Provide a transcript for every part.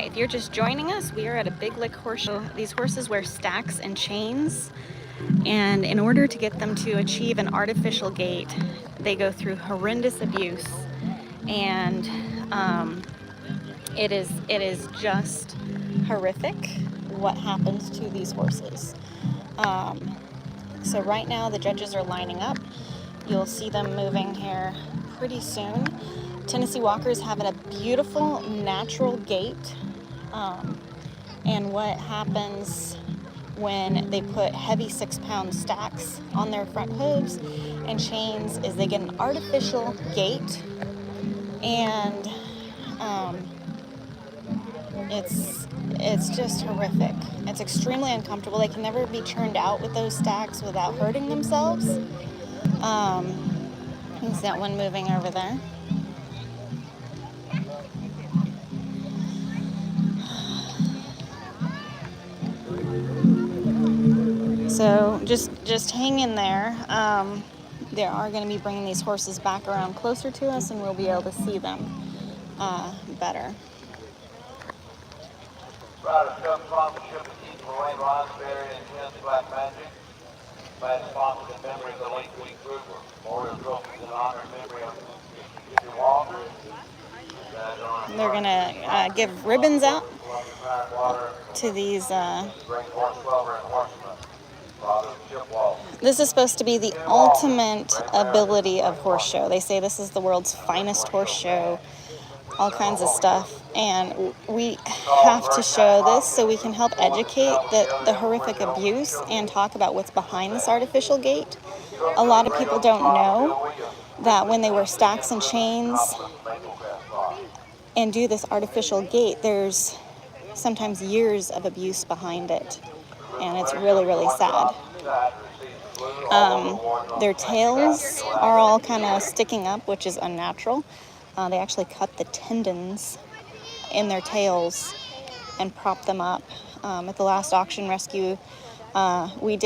Hi, if you're just joining us, we are at a Big Lick horse show. These horses wear stacks and chains, and in order to get them to achieve an artificial gait, they go through horrendous abuse, and it is just horrific what happens to these horses. So right now the judges are lining up. You'll see them moving here pretty soon. Tennessee Walkers have a beautiful natural gait. And what happens when they put heavy 6-pound stacks on their front hooves and chains is they get an artificial gait, and it's just horrific. It's extremely uncomfortable. They can never be churned out with those stacks without hurting themselves. He's that one moving over there. So just hang in there. They are going to be bringing these horses back around closer to us, and we'll be able to see them better. Rider sponsorship of Keith Roy, Rosberry, and Jim's Black Magic. Last sponsored in memory of the late Wheat Gruber. Memorial trophies in honor and memory of Mr. Walker. They're going to give ribbons out to these. This is supposed to be the ultimate ability of horse show. They say this is the world's finest horse show, all kinds of stuff. And we have to show this so we can help educate the horrific abuse and talk about what's behind this artificial gait. A lot of people don't know that when they wear stacks and chains and do this artificial gait, there's sometimes years of abuse behind it. And it's really, really sad. Their tails are all kind of sticking up, which is unnatural. They actually cut the tendons in their tails and prop them up. At the last auction rescue we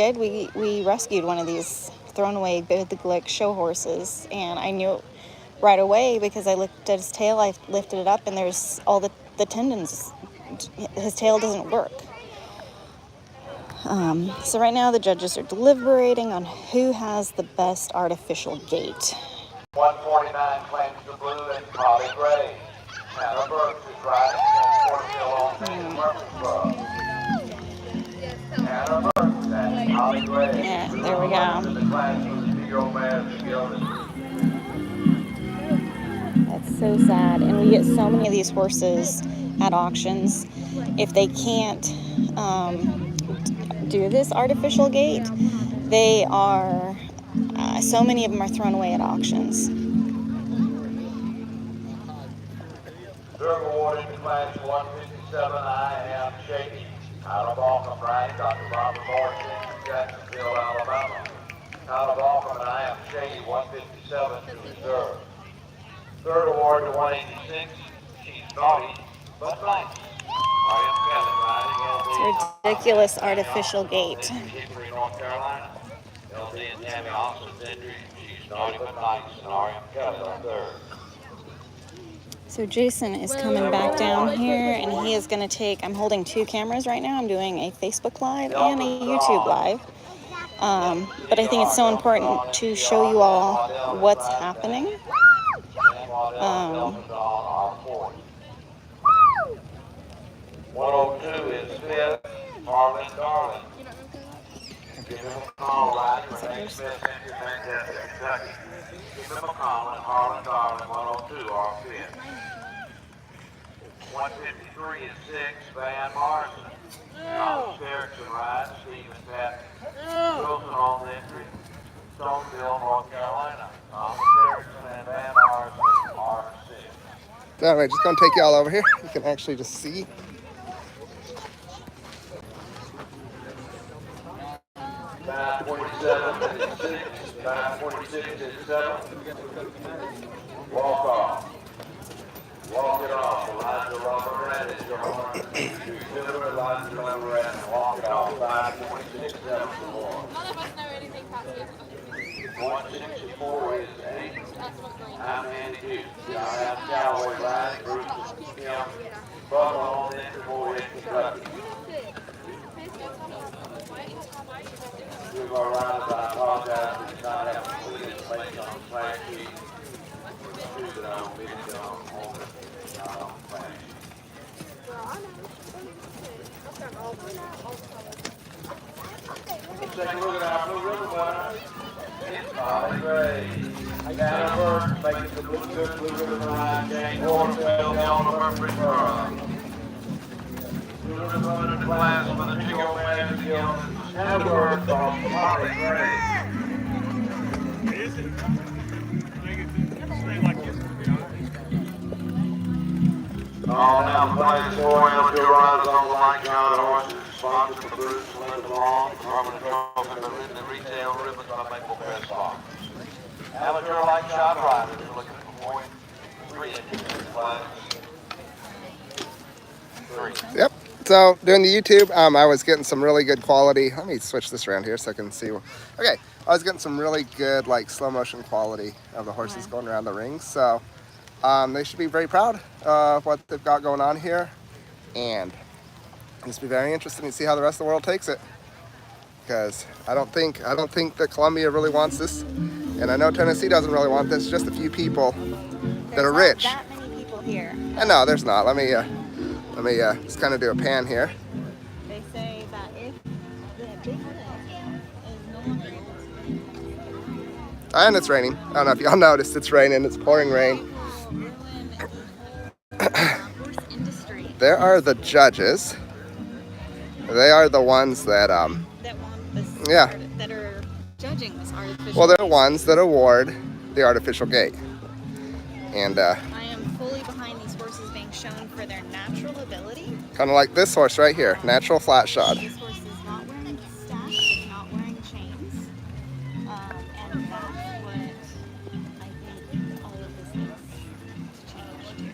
rescued one of these thrown away Big Lick show horses, and I knew it right away because I looked at his tail, I lifted it up, and there's all the tendons. His tail doesn't work. So right now the judges are deliberating on who has the best artificial gait. 149 claims the blue and Holly Gray. Hannah Burks is riding in Purple Hannah Burks and Holly Gray. Yeah, there we go. That's so sad. And we get so many of these horses at auctions. If they can't do this artificial gait, they are so many of them are thrown away at auctions. Third award in class 157, I am Shaky. Out of Balcom, right? Dr. Robert Morrison from Jacksonville, Alabama. Out of Balcom, and I am Shaky, 157 to reserve. Third award to 186, she's naughty, but nice. It's a ridiculous artificial gait. North Carolina. LD and Tammy Austin's injury. She's naughty but nice. And R.M. Kelly on third. So Jason is coming back down here, and he is going to take, I'm holding two cameras right now. I'm doing a Facebook Live and a YouTube Live. But I think it's so important to show you all what's happening. 102 is fifth, Harlan Darling. Give him a call, Ryder, Renee Smith, Kentucky. Give him a call, and Harlan Darling, 102, are fifth. 153 is sixth, Van Morrison. Thomas Erickson rides, Stephen Patton. Wilson on the entry, Stoneville, North Carolina. Thomas Erickson and Van Morrison are sixth. All right, just gonna take y'all over here. You can actually just see. 947 is 6, 946 is 7. Walk off. Walk it off. The lines of rubber red is your horn. Silver lines of rubber red and walk it off. 546, 7 for more. 164 is 8. I'm Andy Hughes. I have Cowboy riding. Bruce is Kim. Buffalo on this before we hit Kentucky. Excuse our riders, I apologize for not having complete information on the plan sheet. Issues that I will be on not on the plan sheet. Let's take a look at our Blue River winner. It's Molly Gray. Tanner Burke making the Blue River ride. Jane Hornfeld on the Murphy Run. Blue River winner in the class for the Chico Man Skill. Tanner Burke from Molly Gray. All now playing 4 amateur riders on the line count horses. Sponsored for Bruce Linda Long. Harmon Trophy and the retail ribbons by Maple Crest Farm. Amateur light shot riders are looking for 0.3 inches in class. 3. Yep. So doing the YouTube, I was getting some really good quality. Let me switch this around here so I can see. Okay, I was getting some really good like slow motion quality of the horses going around the ring. So they should be very proud of what they've got going on here, and it's be very interesting to see how the rest of the world takes it. Because I don't think that Columbia really wants this, and I know Tennessee doesn't really want this. Just a few people that are rich. There's not that many people here. And no, there's not. Let me just kind of do a pan here. They say that if the big lick is no longer able to And it's raining. I don't know if y'all noticed. It's raining. It's pouring rain. horse industry There are the judges. They are the ones that that want this yeah. that are judging this artificial. Well, they're the ones that award the artificial gait. And I am fully behind these horses being shown for their natural ability. kind of like this horse right here, natural flat shod. This horse is not wearing stacks, it's not wearing chains, and that's what I think all of this needs to change.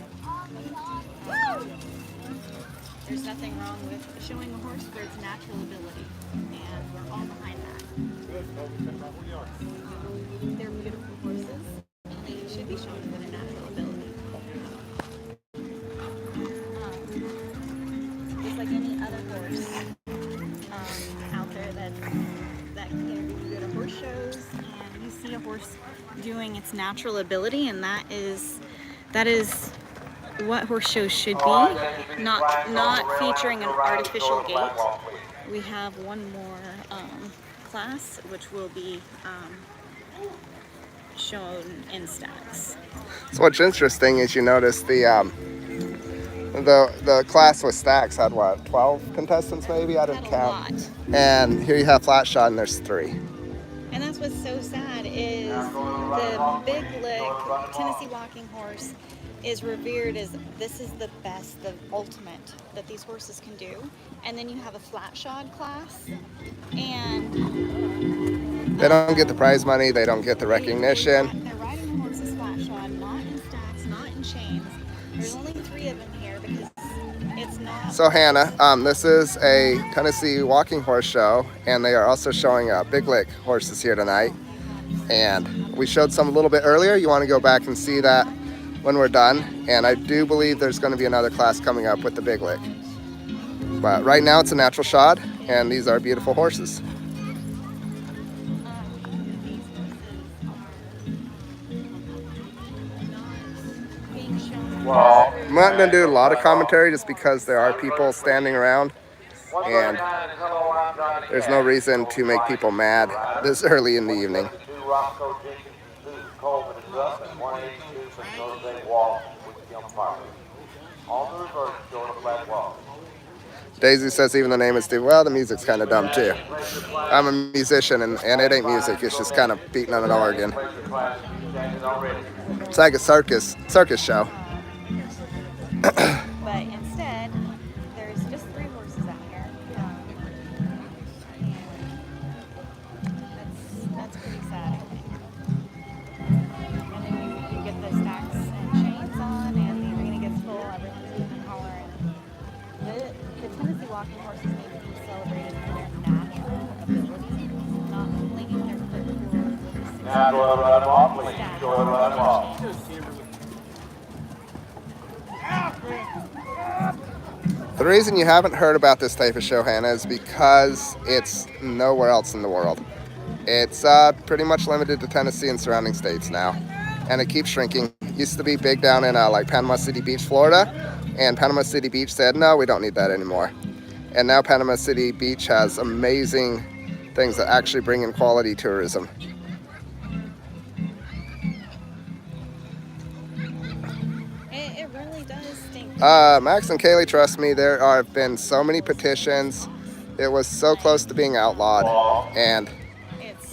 There's nothing wrong with showing a horse for its natural ability, and we're all behind that. They're beautiful horses, and they should be shown for their natural ability. Just like any other horse out there that can go to horse shows, and you see a horse doing its natural ability, and that is what horse shows should be, not featuring an artificial gait. We have one more class which will be shown in stacks. So what's interesting is you notice the class with stacks had what, 12 contestants maybe? I didn't count. Lot. And here you have flat shod and there's 3. And that's what's so sad is the big lick Tennessee walking horse is revered as this is the best, the ultimate that these horses can do. And then you have a flat shod class, and They don't get the prize money, they don't get the recognition. They're riding the horses flat shod, not in stacks, not in chains. There's only 3 of them here because it's not. So Hannah, this is a Tennessee walking horse show, and they are also showing big lick horses here tonight. And we showed some a little bit earlier. You want to go back and see that when we're done. And I do believe there's going to be another class coming up with the big lick. But right now it's a natural shod, and these are beautiful horses. Well, I'm not going to do a lot of commentary just because there are people standing around, and there's no reason to make people mad this early in the evening. Daisy says even the name is stupid. Well, the music's kind of dumb too. I'm a musician, and it ain't music. It's just kind of beating on an organ. It's like a circus show. But instead, there's just 3 horses out here. And that's pretty sad, I think. And then you get the stacks and chains on, and the arena gets full, everyone's hooting and hollering. The Tennessee walking horses need to be celebrated for their natural ability, not flinging their foot forward with the Now go right off, please. Go right off. chains. The reason you haven't heard about this type of show, Hannah, is because it's nowhere else in the world. It's pretty much limited to Tennessee and surrounding states now, and it keeps shrinking. Used to be big down in like Panama City Beach, Florida, and Panama City Beach said, no, we don't need that anymore. And now Panama City Beach has amazing things that actually bring in quality tourism. It really does stink. Max and Kaylee, trust me, there have been so many petitions. It was so close to being outlawed, and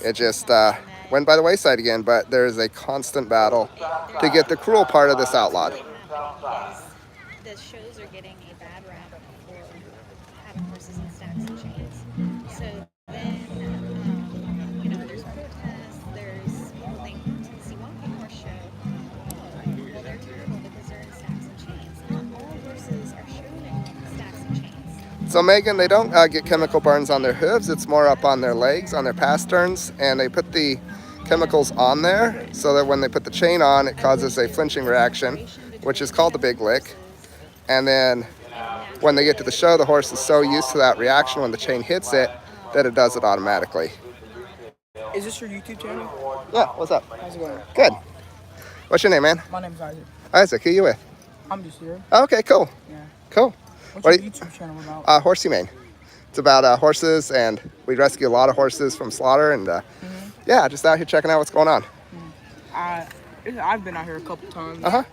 it just went by the wayside again. But there is a constant battle to get the cruel part of this outlawed. The shows are getting a bad rap for having horses in stacks and chains. So then, there's protests, there's people think Tennessee Walking Horse Show. Well, they're terrible because they're in stacks and chains. Not all horses are shown in stacks and chains. So Megan, they don't get chemical burns on their hooves. It's more up on their legs, on their pasterns, and they put the chemicals on there so that when they put the chain on, it causes a flinching reaction, which is called the big lick. And then when they get to the show, the horse is so used to that reaction when the chain hits it that it does it automatically. Is this your YouTube channel? Yeah, what's up? How's it going? Good. What's your name, man? My name's Isaac. Isaac, who you with? I'm just here. Oh, okay, cool. Yeah. Cool. What's What your YouTube channel about? Horse Humane. It's about horses, and we rescue a lot of horses from slaughter, and yeah, just out here checking out what's going on. I've been out here a couple times. Uh-huh.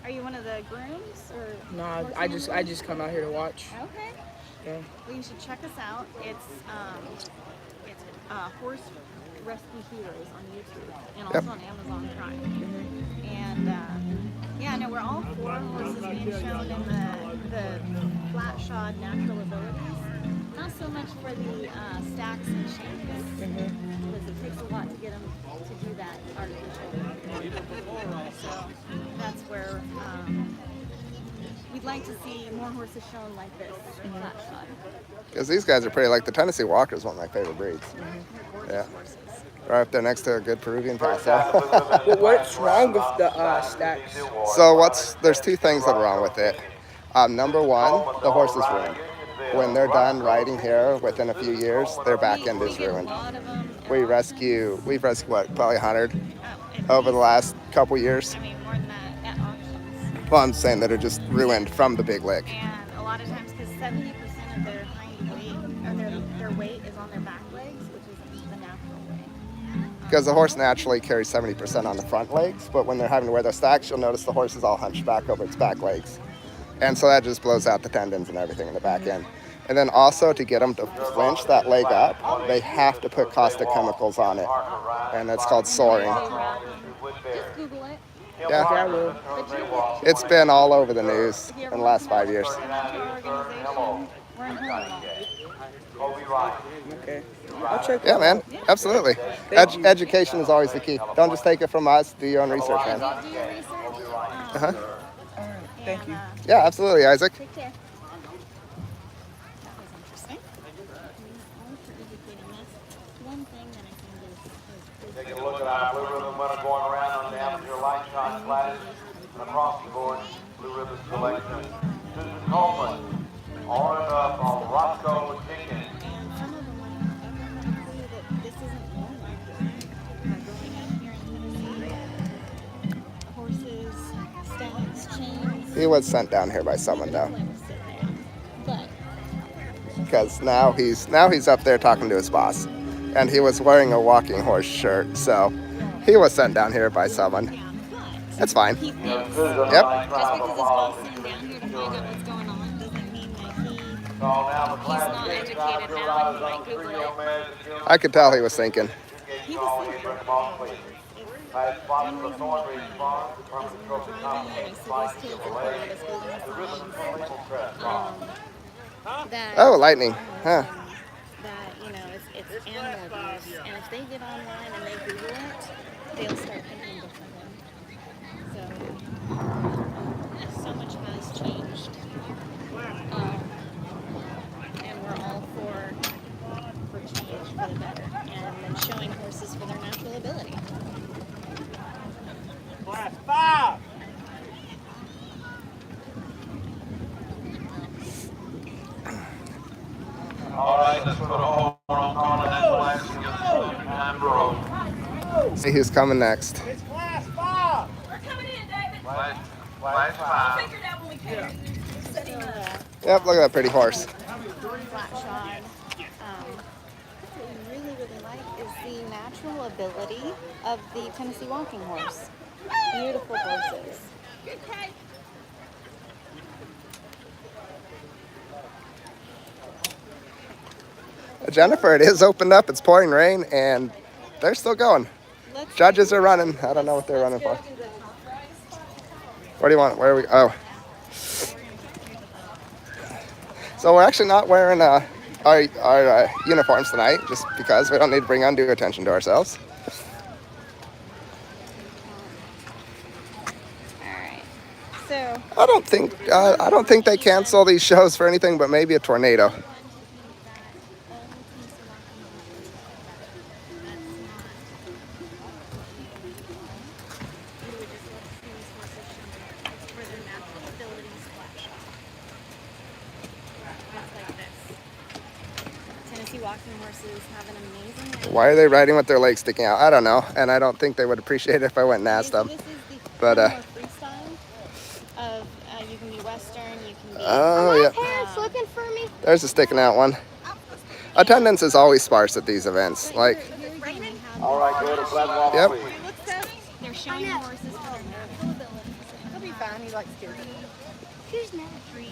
Are you one of the grooms or? No, I just come out here to watch. Okay. Yeah. Well, you should check us out. It's Horse Rescue Heroes on YouTube and also on Amazon Prime. And yeah, no, we're all for horses being shown in the flat shod natural abilities. Not so much for the stacks and chains, because it takes a lot to get them to do that artificial. So that's where we'd like to see more horses shown like this in flat shod. Because these guys are pretty, like the Tennessee Walker is one of my favorite breeds. Yeah. Right up there next to a good Peruvian Paso. Well, what's wrong with the stacks? So there's two things that are wrong with it. Number one, the horse is ruined. When they're done riding here within a few years, their back end is ruined. We've rescued what, probably 100 over the last couple years. I mean, more than that at auctions. Well, I'm saying that are just ruined from the big lick. And a lot of times, because 70% of their hind weight, or their weight is on their back legs, which is the natural way. Because the horse naturally carries 70% on the front legs, but when they're having to wear those stacks, you'll notice the horse is all hunched back over its back legs. And so that just blows out the tendons and everything in the back end. And then also to get them to flinch that leg up, they have to put caustic chemicals on it. And that's called soaring. Just Google it. Yeah, I will. it's been all over the news in the last 5 years. Our organization, we're in Helena. Okay. I'll check it Yeah, out. man, absolutely. Education is always the key. Don't just take it from us, do your own research, man. Do your research. Uh-huh. All right. Thank you. Yeah, absolutely, Isaac. Take care. That was interesting. All for educating us. One thing that I think is Taking a look at our blue ribbon winner going around on the amateur light shot class and across the board, blue ribbon selection. Susan Coleman, on and up on Roscoe Chicken. and some of them want to tell you that this isn't normal. Growing up here in Tennessee, horses, stacks, chains. He was sent down here by someone, though, Let him sit there. But because now he's up there talking to his boss, and he was wearing a walking horse shirt, so he was sent down here by someone. yeah, but That's fine. he thinks Yep. just because his boss sent him down here to find out what's going on doesn't mean that he's not educated now and he might Google it. I could tell he was thinking. He was thinking, if driving and he saw these kids in front of us holding signs, that Oh, lightning. Huh. that it's animal abuse, and if they get online and they Google it, they'll start thinking differently. So much has changed, and we're all for change for the better, and then showing horses for their natural ability. let's put a horn on Continental X and get the second time broke. See who's coming next. It's class 5. We're coming in, David. Class 5. Figure it out when we can. Setting up. Yep, look at that pretty horse. Flat shod. What we really, really like is the natural ability of the Tennessee walking horse. Beautiful horses. Good cry. Jennifer, it is opened up. It's pouring rain, and they're still going. Judges are running. I don't know what they're running for. Where do you want? Where are we? Oh. So we're actually not wearing our uniforms tonight, just because we don't need to bring undue attention to ourselves. Alright. So I don't think they cancel these shows for anything but maybe a tornado. walking horses have an amazing. Why are they riding with their legs sticking out? I don't know, and I don't think they would appreciate it if I went and asked them. This is the But freestyle of you can be Western, you can be. Oh yeah. Parents looking for me. There's a sticking out one. Attendance is always sparse at these events. Like, All right, go to flat walk, yep. please. They're showing horses for their natural abilities. He'll be fine. He likes to. Who's not three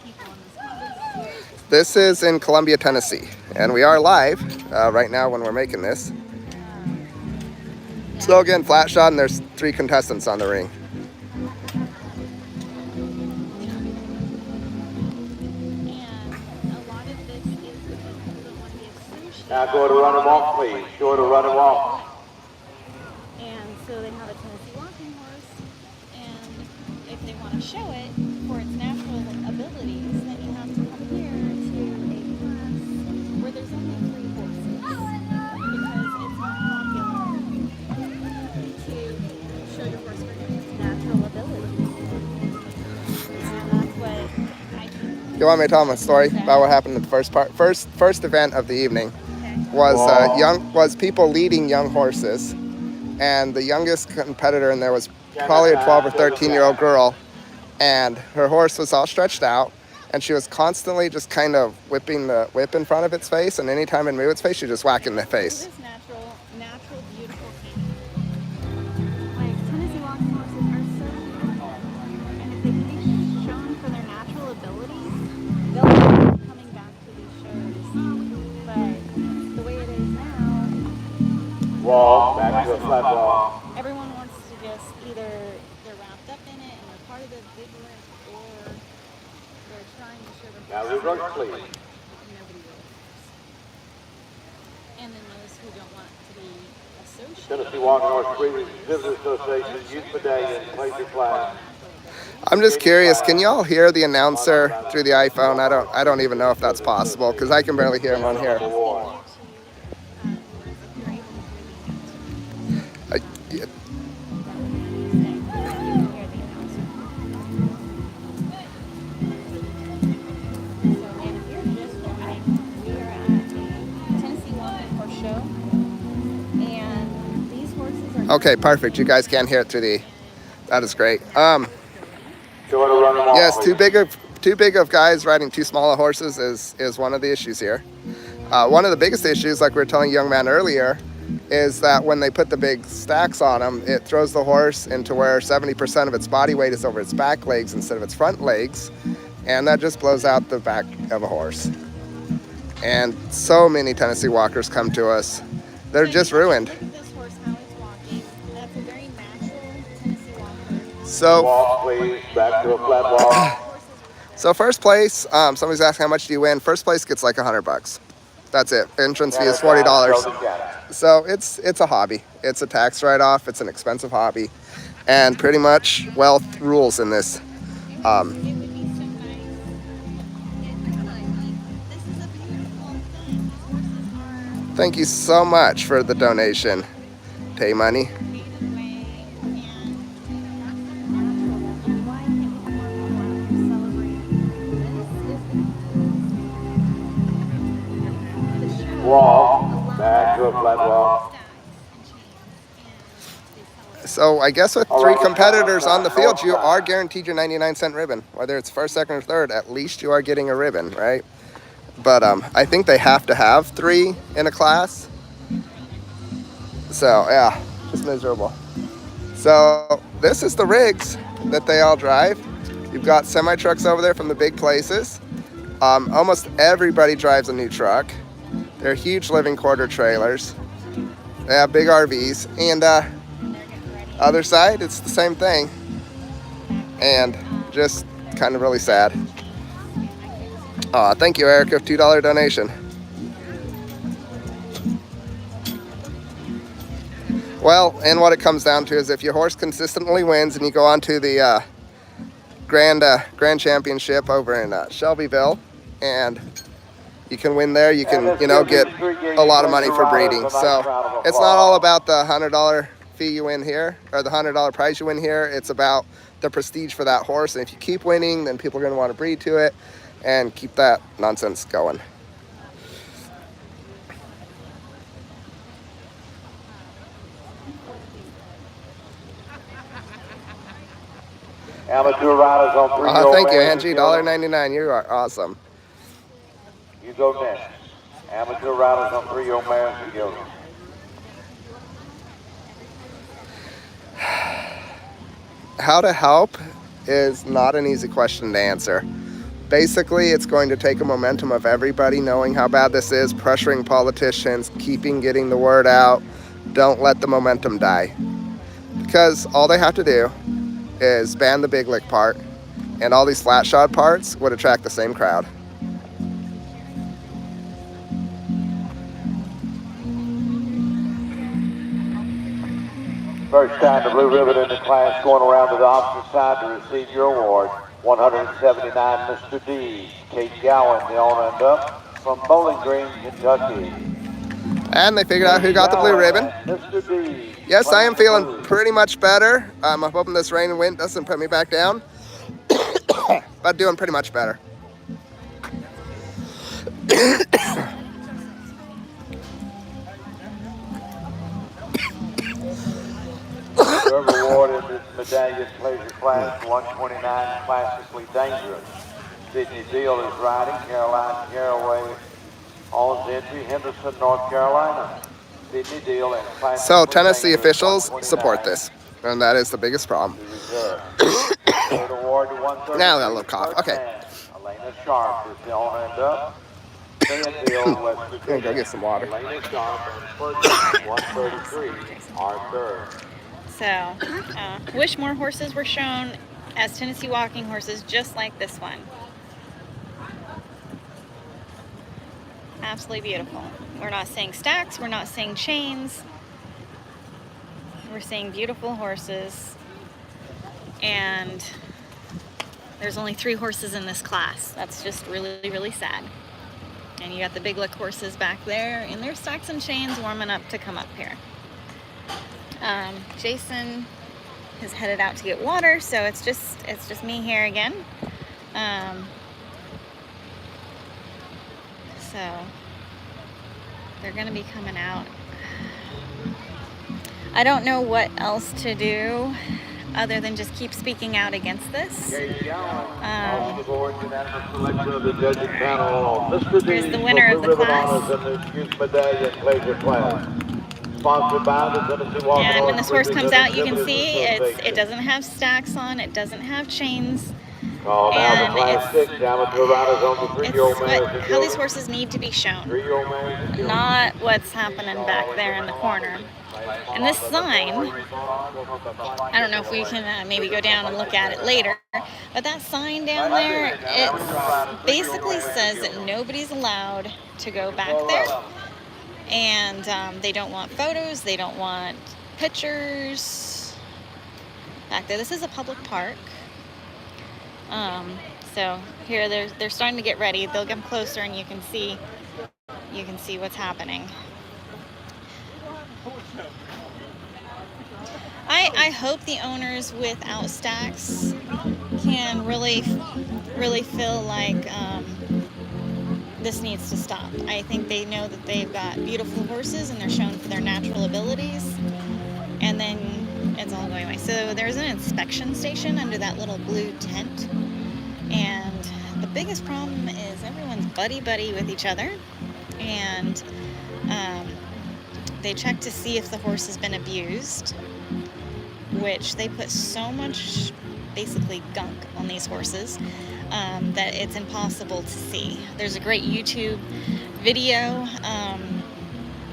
people on this class? This is in Columbia, Tennessee, and we are live right now when we're making this. So again, flat shot, and there's 3 contestants on the ring. Now go to run and walk, please. Go to run and walk. And so they have a Tennessee walking horse, and if they want to show it for its natural abilities, then you have to come here to a class where there's only 3 horses, because it's not popular to show your horse for its natural abilities. And that's what I think. You want me to tell them a story about what happened in the first event of the evening? Was people leading young horses, and the youngest competitor in there was probably a 12 or 13-year-old girl, and her horse was all stretched out, and she was constantly just kind of whipping the whip in front of its face, and anytime it moved its face, she just whack in the face. This natural, beautiful thing. Like, Tennessee walking horses are so beautiful, and if they can be shown for their natural abilities, they'll be coming back to these shows. But the way it is now, Walk, back to a flat walk. everyone wants to just either they're wrapped up in it and they're part of the big list, or they're trying to show their Now reverse, please. nobody really cares. And then those who don't want to be associated. Tennessee Walking Horse Breeders Visitors Association Youth Medallion, place your flag. I'm just curious, can y'all hear the announcer through the iPhone? I don't even know if that's possible, because I can barely hear him on here. Okay, perfect. You guys can't hear it through the. That is great. Go to run and walk, Yes, please. too big of guys riding too small of horses is one of the issues here. One of the biggest issues, like we were telling a young man earlier, is that when they put the big stacks on them, it throws the horse into where 70% of its body weight is over its back legs instead of its front legs, and that just blows out the back of a horse. And so many Tennessee walkers come to us. They're just ruined. Look at this horse, how he's walking. That's a very natural Tennessee walker. So, Walk, please, back to a flat walk. so first place, somebody's asking how much do you win? First place gets like $100. That's it. Entrance fee is $40. So it's a hobby. It's a tax write-off. It's an expensive hobby, and pretty much wealth rules in this. It would be so nice. This is a beautiful thing. These horses are Thank you so much for the donation, Pay Money. made of way, and that's natural. And why can't we more people out here celebrating? This is the So I guess with 3 competitors on the field, you are guaranteed your 99-cent ribbon. Whether it's first, second, or third, at least you are getting a ribbon, right? But I think they have to have 3 in a class. So yeah, just miserable. So this is the rigs that they all drive. You've got semi-trucks over there from the big places. Almost everybody drives a new truck. They're huge living quarter trailers. They have big RVs. And other side, it's the same thing. And just kind of really sad. Thank you, Erica, $2 donation. Well, and what it comes down to is if your horse consistently wins and you go on to the Grand Championship over in Shelbyville, and you can win there, you can, you know, get a lot of money for breeding. So it's not all about the $100 fee you win here, or the $100 prize you win here. It's about the prestige for that horse. And if you keep winning, then people are going to want to breed to it and keep that nonsense going. Amateur riders on 3 Thank you, Angie. $1.99. You are awesome. You go next. Amateur riders on 3-year-old mares and gilders. How to help is not an easy question to answer. Basically, it's going to take a momentum of everybody knowing how bad this is, pressuring politicians, getting the word out. Don't let the momentum die. Because all they have to do is ban the big lick part, and all these flat shod parts would attract the same crowd. First time the blue ribbon in the class going around to the opposite side to receive your award. 179, Mr. D. Kate Gowan, the on and up from Bowling Green, Kentucky. And they figured out who got the blue ribbon. Mr. D. Yes, I am feeling pretty much better. I'm hoping this rain and wind doesn't put me back down, but doing pretty much better. Your reward in this medallion pleasure class, 129, classically dangerous. Sydney Deal is riding, Caroline Caraway owns entry, Henderson, North Carolina. Sydney Deal and classically So Tennessee dangerous, officials 129. support this, and that is the biggest problem. Third award to 130. Now I got a little cough. Okay. Elena Sharp is the on and up. Fayetteville, West I'm gonna Virginia. go get some water. Elena Sharp and first, 133, our third. So, wish more horses were shown as Tennessee walking horses, just like this one. Absolutely beautiful. We're not saying stacks, we're not saying chains. We're saying beautiful horses. And there's only 3 horses in this class. That's just really, really sad. And you got the big lick horses back there in their stacks and chains warming up to come up here. Jason has headed out to get water, so it's just me here again. So they're gonna be coming out. I don't know what else to do other than just keep speaking out against this. Here's the winner of the class. And when this horse comes out, you can see it doesn't have stacks on, it doesn't have chains, and it's how these horses need to be shown, not what's happening back there in the corner. And this sign, I don't know if we can maybe go down and look at it later, but that sign down there, it basically says that nobody's allowed to go back there. And they don't want photos, they don't want pictures back there. This is a public park. So here they're starting to get ready. They'll come closer and you can see what's happening. I hope the owners without stacks can really feel like this needs to stop. I think they know that they've got beautiful horses and they're shown for their natural abilities. And then it's all going away. So there's an inspection station under that little blue tent, and the biggest problem is everyone's buddy-buddy with each other, and they check to see if the horse has been abused, which they put so much basically gunk on these horses that it's impossible to see. There's a great YouTube video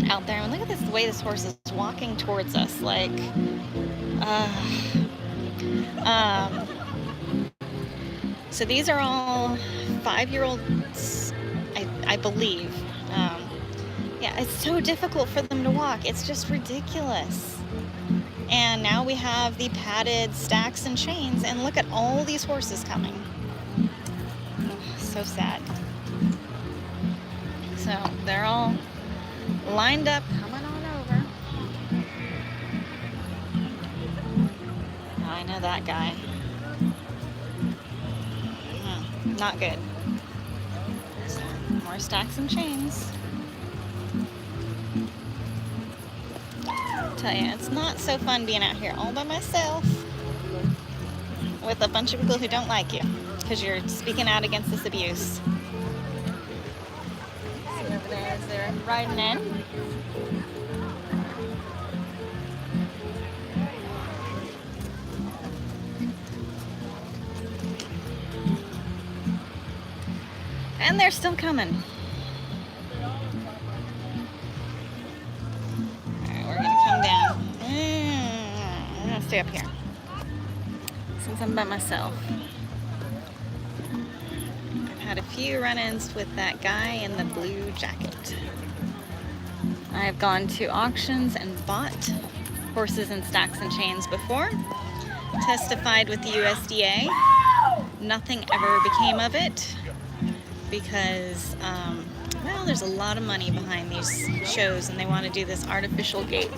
out there, and look at this, the way this horse is walking towards us, like so these are all 5-year-olds, I believe. Yeah, it's so difficult for them to walk. It's just ridiculous. And now we have the padded stacks and chains, and look at all these horses coming. Oh, so sad. So they're all lined up, coming on over. Oh, I know that guy. Not good. So, more stacks and chains. Tell you, it's not so fun being out here all by myself with a bunch of people who don't like you because you're speaking out against this abuse. See over there as they're riding in. And they're still coming. I'm gonna stay up here since I'm by myself. I've had a few run-ins with that guy in the blue jacket. I've gone to auctions and bought horses and stacks and chains before, testified with the USDA. Nothing ever became of it because well, there's a lot of money behind these shows, and they want to do this artificial gate.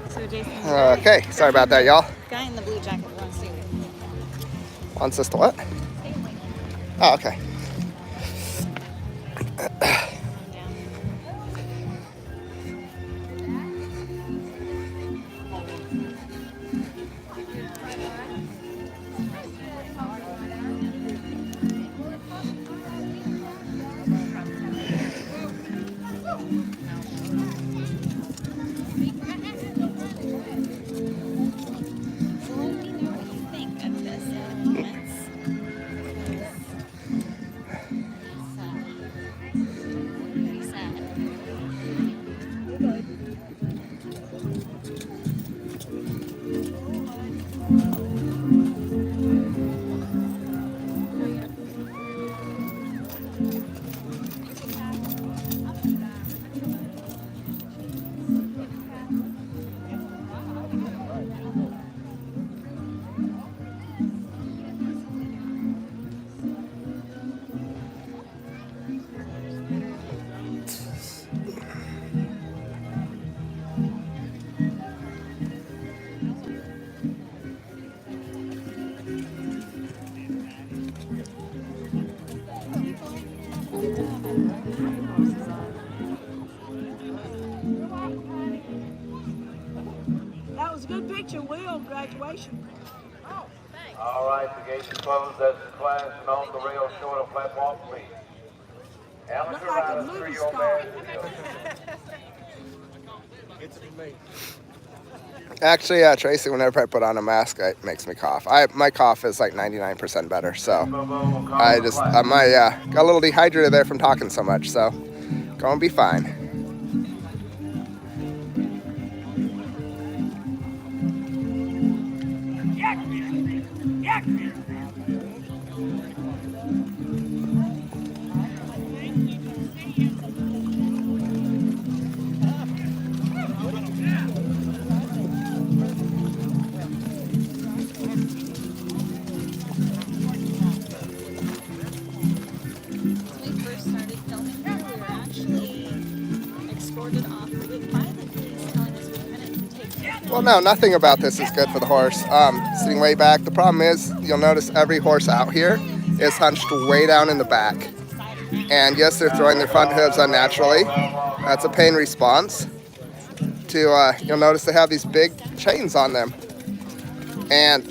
So Jason, Okay, sorry about that, y'all. guy in the blue jacket wants to. Wants us to what? Oh, okay. That was a good picture, Will, graduation. Oh, thanks. All right, the gate is closed as the class and on the rail short of platform, please. Amateur Look like a riders, movie 3-year-old star. bears to go. Actually, Tracy, whenever I put on a mask, it makes me cough. My cough is like 99% better, so I just, got a little dehydrated there from talking so much, so gonna be fine. Well, no, nothing about this is good for the horse. Sitting way back. The problem is, you'll notice every horse out here is hunched way down in the back. And yes, they're throwing their front hooves unnaturally. That's a pain response. You'll notice they have these big chains on them. And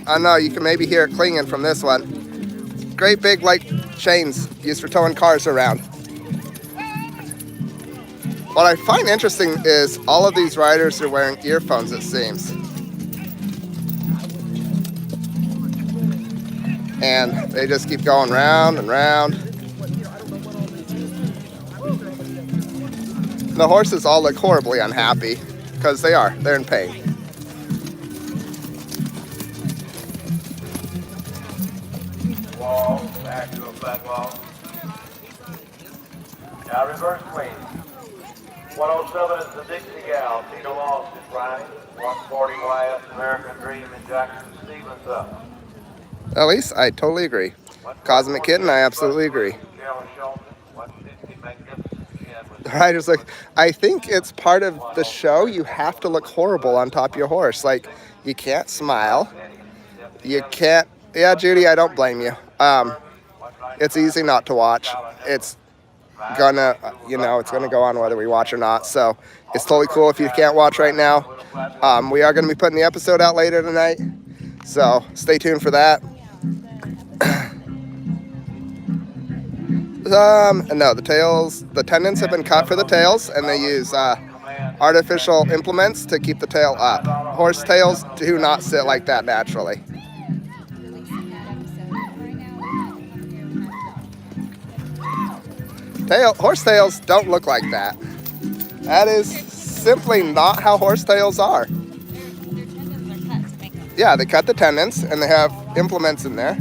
I don't know, you can maybe hear it clinging from this one. Great big like chains used for towing cars around. What I find interesting is all of these riders are wearing earphones, it seems. And they just keep going round and round. The horses all look horribly unhappy because they're in pain. Wall, back to a flat wall. Now reverse queen. 107 is the Dixie Gal, Tina Lost is riding. 140 YS American Dream and Jackson Stevens up. At least I totally agree. Cosmic Kitten, I absolutely agree. The rider's like, I think it's part of the show. You have to look horrible on top of your horse. Like, you can't smile. You can't. Yeah, Judy, I don't blame you. It's easy not to watch. It's gonna go on whether we watch or not. So it's totally cool if you can't watch right now. We are gonna be putting the episode out later tonight. So stay tuned for that. No, the tendons have been cut for the tails, and they use artificial implements to keep the tail up. Horse tails do not sit like that naturally. Horse tails don't look like that. That is simply not how horse tails are. Yeah, they cut the tendons, and they have implements in there.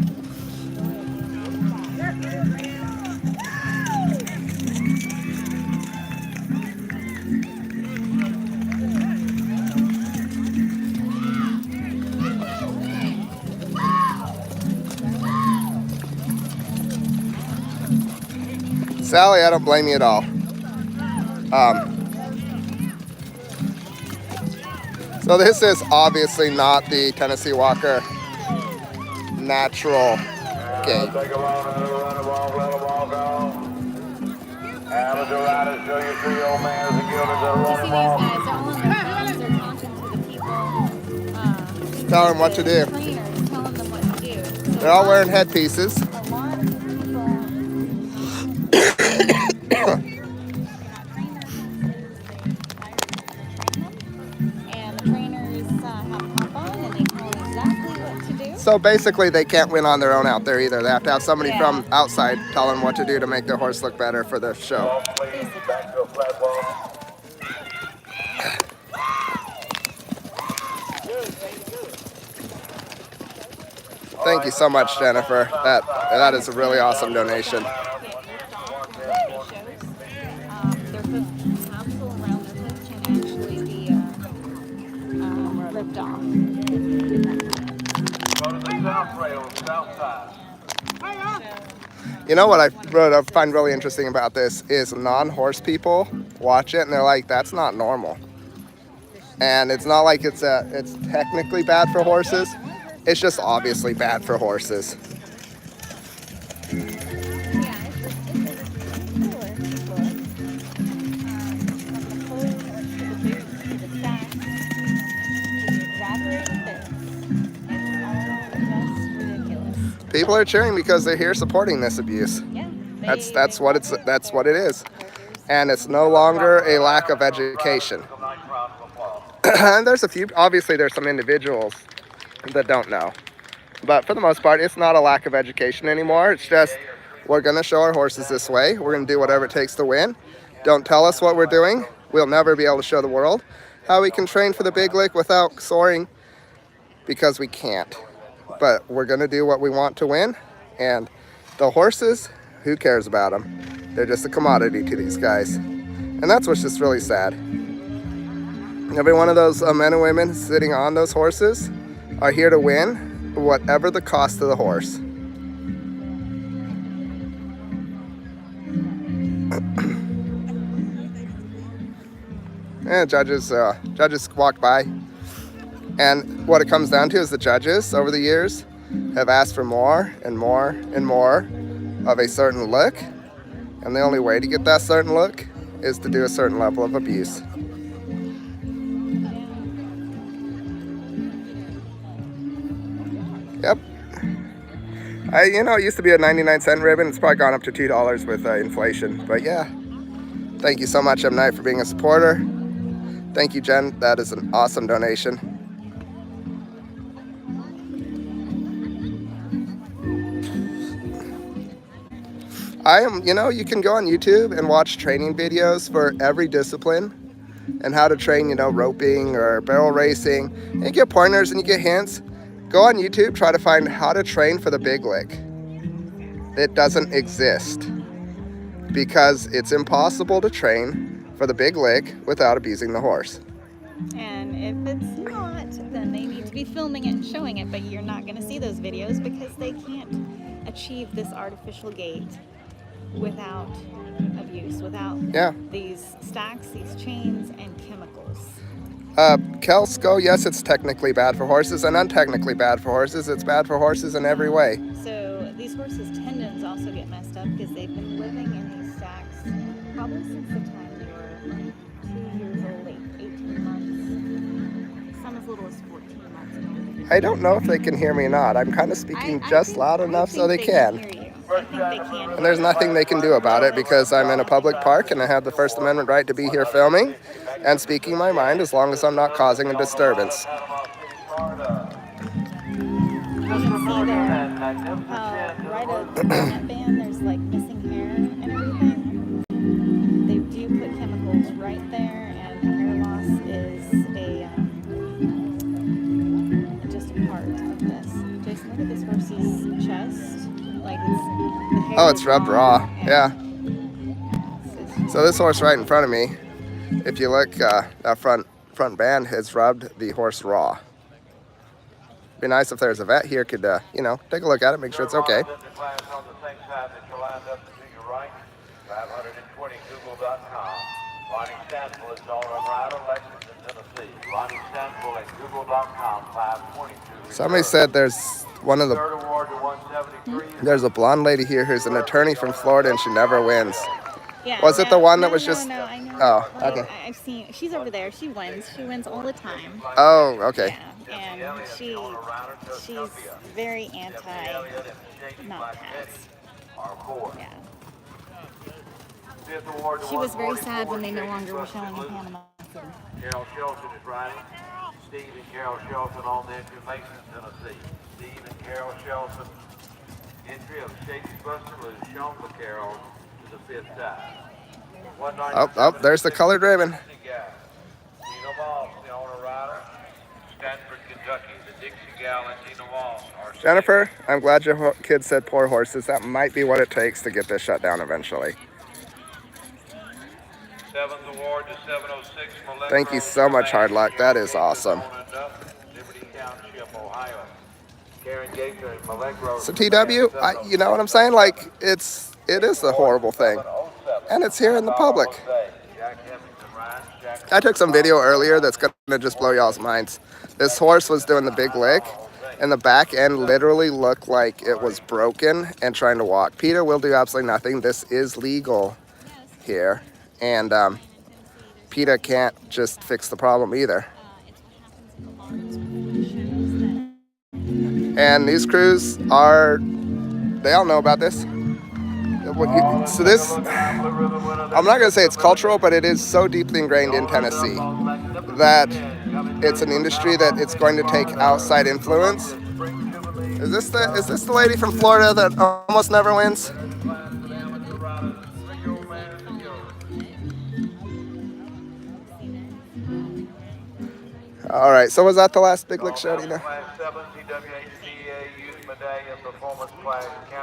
Sally, I don't blame you at all. So this is obviously not the Tennessee Walker natural gait. Take a long let a walk on. Have the riders show your 3 old man as a guild as a running walk. Tell them what to do. They're all wearing headpieces. So basically they can't win on their own out there either. They have to have somebody from outside tell them what to do to make their horse look better for the show. Back to a flat wall. Thank you so much, Jennifer. That is a really awesome donation. You know what I find really interesting about this is non-horse people watch it and they're like, that's not normal. And it's not like it's technically bad for horses. It's just obviously bad for horses. People are cheering because they're here supporting this abuse. That's what it is. And it's no longer a lack of education. And there's some individuals that don't know. But for the most part, it's not a lack of education anymore. It's just, we're gonna show our horses this way. We're gonna do whatever it takes to win. Don't tell us what we're doing. We'll never be able to show the world how we can train for the big lick without soaring, because we can't. But we're gonna do what we want to win. And the horses, who cares about them? They're just a commodity to these guys. And that's what's just really sad. Every one of those men and women sitting on those horses are here to win, whatever the cost of the horse. And judges walked by. And what it comes down to is the judges over the years have asked for more and more and more of a certain look. And the only way to get that certain look is to do a certain level of abuse. Yep. It used to be a 99-cent ribbon. It's probably gone up to $2 with inflation. But yeah, thank you so much, M. Night, for being a supporter. Thank you, Jen. That is an awesome donation. You can go on YouTube and watch training videos for every discipline and how to train, roping or barrel racing. And you get pointers and you get hints. Go on YouTube, try to find how to train for the big lick. It doesn't exist because it's impossible to train for the big lick without abusing the horse. And if it's not, then they need to be filming it and showing it, but you're not going to see those videos because they can't achieve this artificial gait without abuse, without these stacks, these chains, and chemicals. Kelsko, yes, it's technically bad for horses and untechnically bad for horses. It's bad for horses in every way. So these horses' tendons also get messed up because they've been living in these stacks probably since the time they were 2 years old, 18 months, some as little as 14 months. I don't know if they can hear me or not. I'm kind of speaking just loud enough so they can. Hear you. I think they can. And there's nothing they can do about it because I'm in a public park and I have the First Amendment right to be here filming and speaking my mind as long as I'm not causing a disturbance. You can see there how right at the neckband there's like missing hair and everything. They do put chemicals right there, and hair loss is just a part of this. Jason, look at this horse's chest. Like the hair it's rubbed raw. Yeah. So this horse right in front of me, if you look, that front band has rubbed the horse raw. Be nice if there's a vet here could, take a look at it, make sure it's okay. Somebody said there's there's a blonde lady here who's an attorney from Florida and she never wins. Yeah, Was it the one that was just... No, I know. Oh, okay. I've seen, she's over there. She wins. She wins all the time. Oh, okay. Yeah, and she's very anti not pets. Yeah. She was very sad when they no longer were showing in Panama. Carol Shelton is riding. Steve and Carol Shelton on the entry, Mason, Tennessee. Steve and Carol Shelton. Entry of Shaky's Buster Loose, shown for Carol to the 5th time. Oh, there's the colored ribbon. Gina Moss, the owner rider. Stanford, Kentucky, the Dixie Gal and Gina Moss are... Jennifer, I'm glad your kid said poor horses. That might be what it takes to get this shut down eventually. 7th award to 706 Molecular. Thank you so much, Hard Luck. That is awesome. Liberty Township, Ohio. Karen Gaker and Molecular. So TW, you know what I'm saying? Like, it is a horrible thing. And it's here in the public. I took some video earlier that's going to just blow y'all's minds. This horse was doing the big lick, and the back end literally looked like it was broken and trying to walk. PETA will do absolutely nothing. This is legal here. And PETA can't just fix the problem either. And these crews they all know about this. So this, I'm not going to say it's cultural, but it is so deeply ingrained in Tennessee that it's an industry that it's going to take outside influence. Is this the lady from Florida that almost never wins? All right, so was that the last Big Lick show, do you know?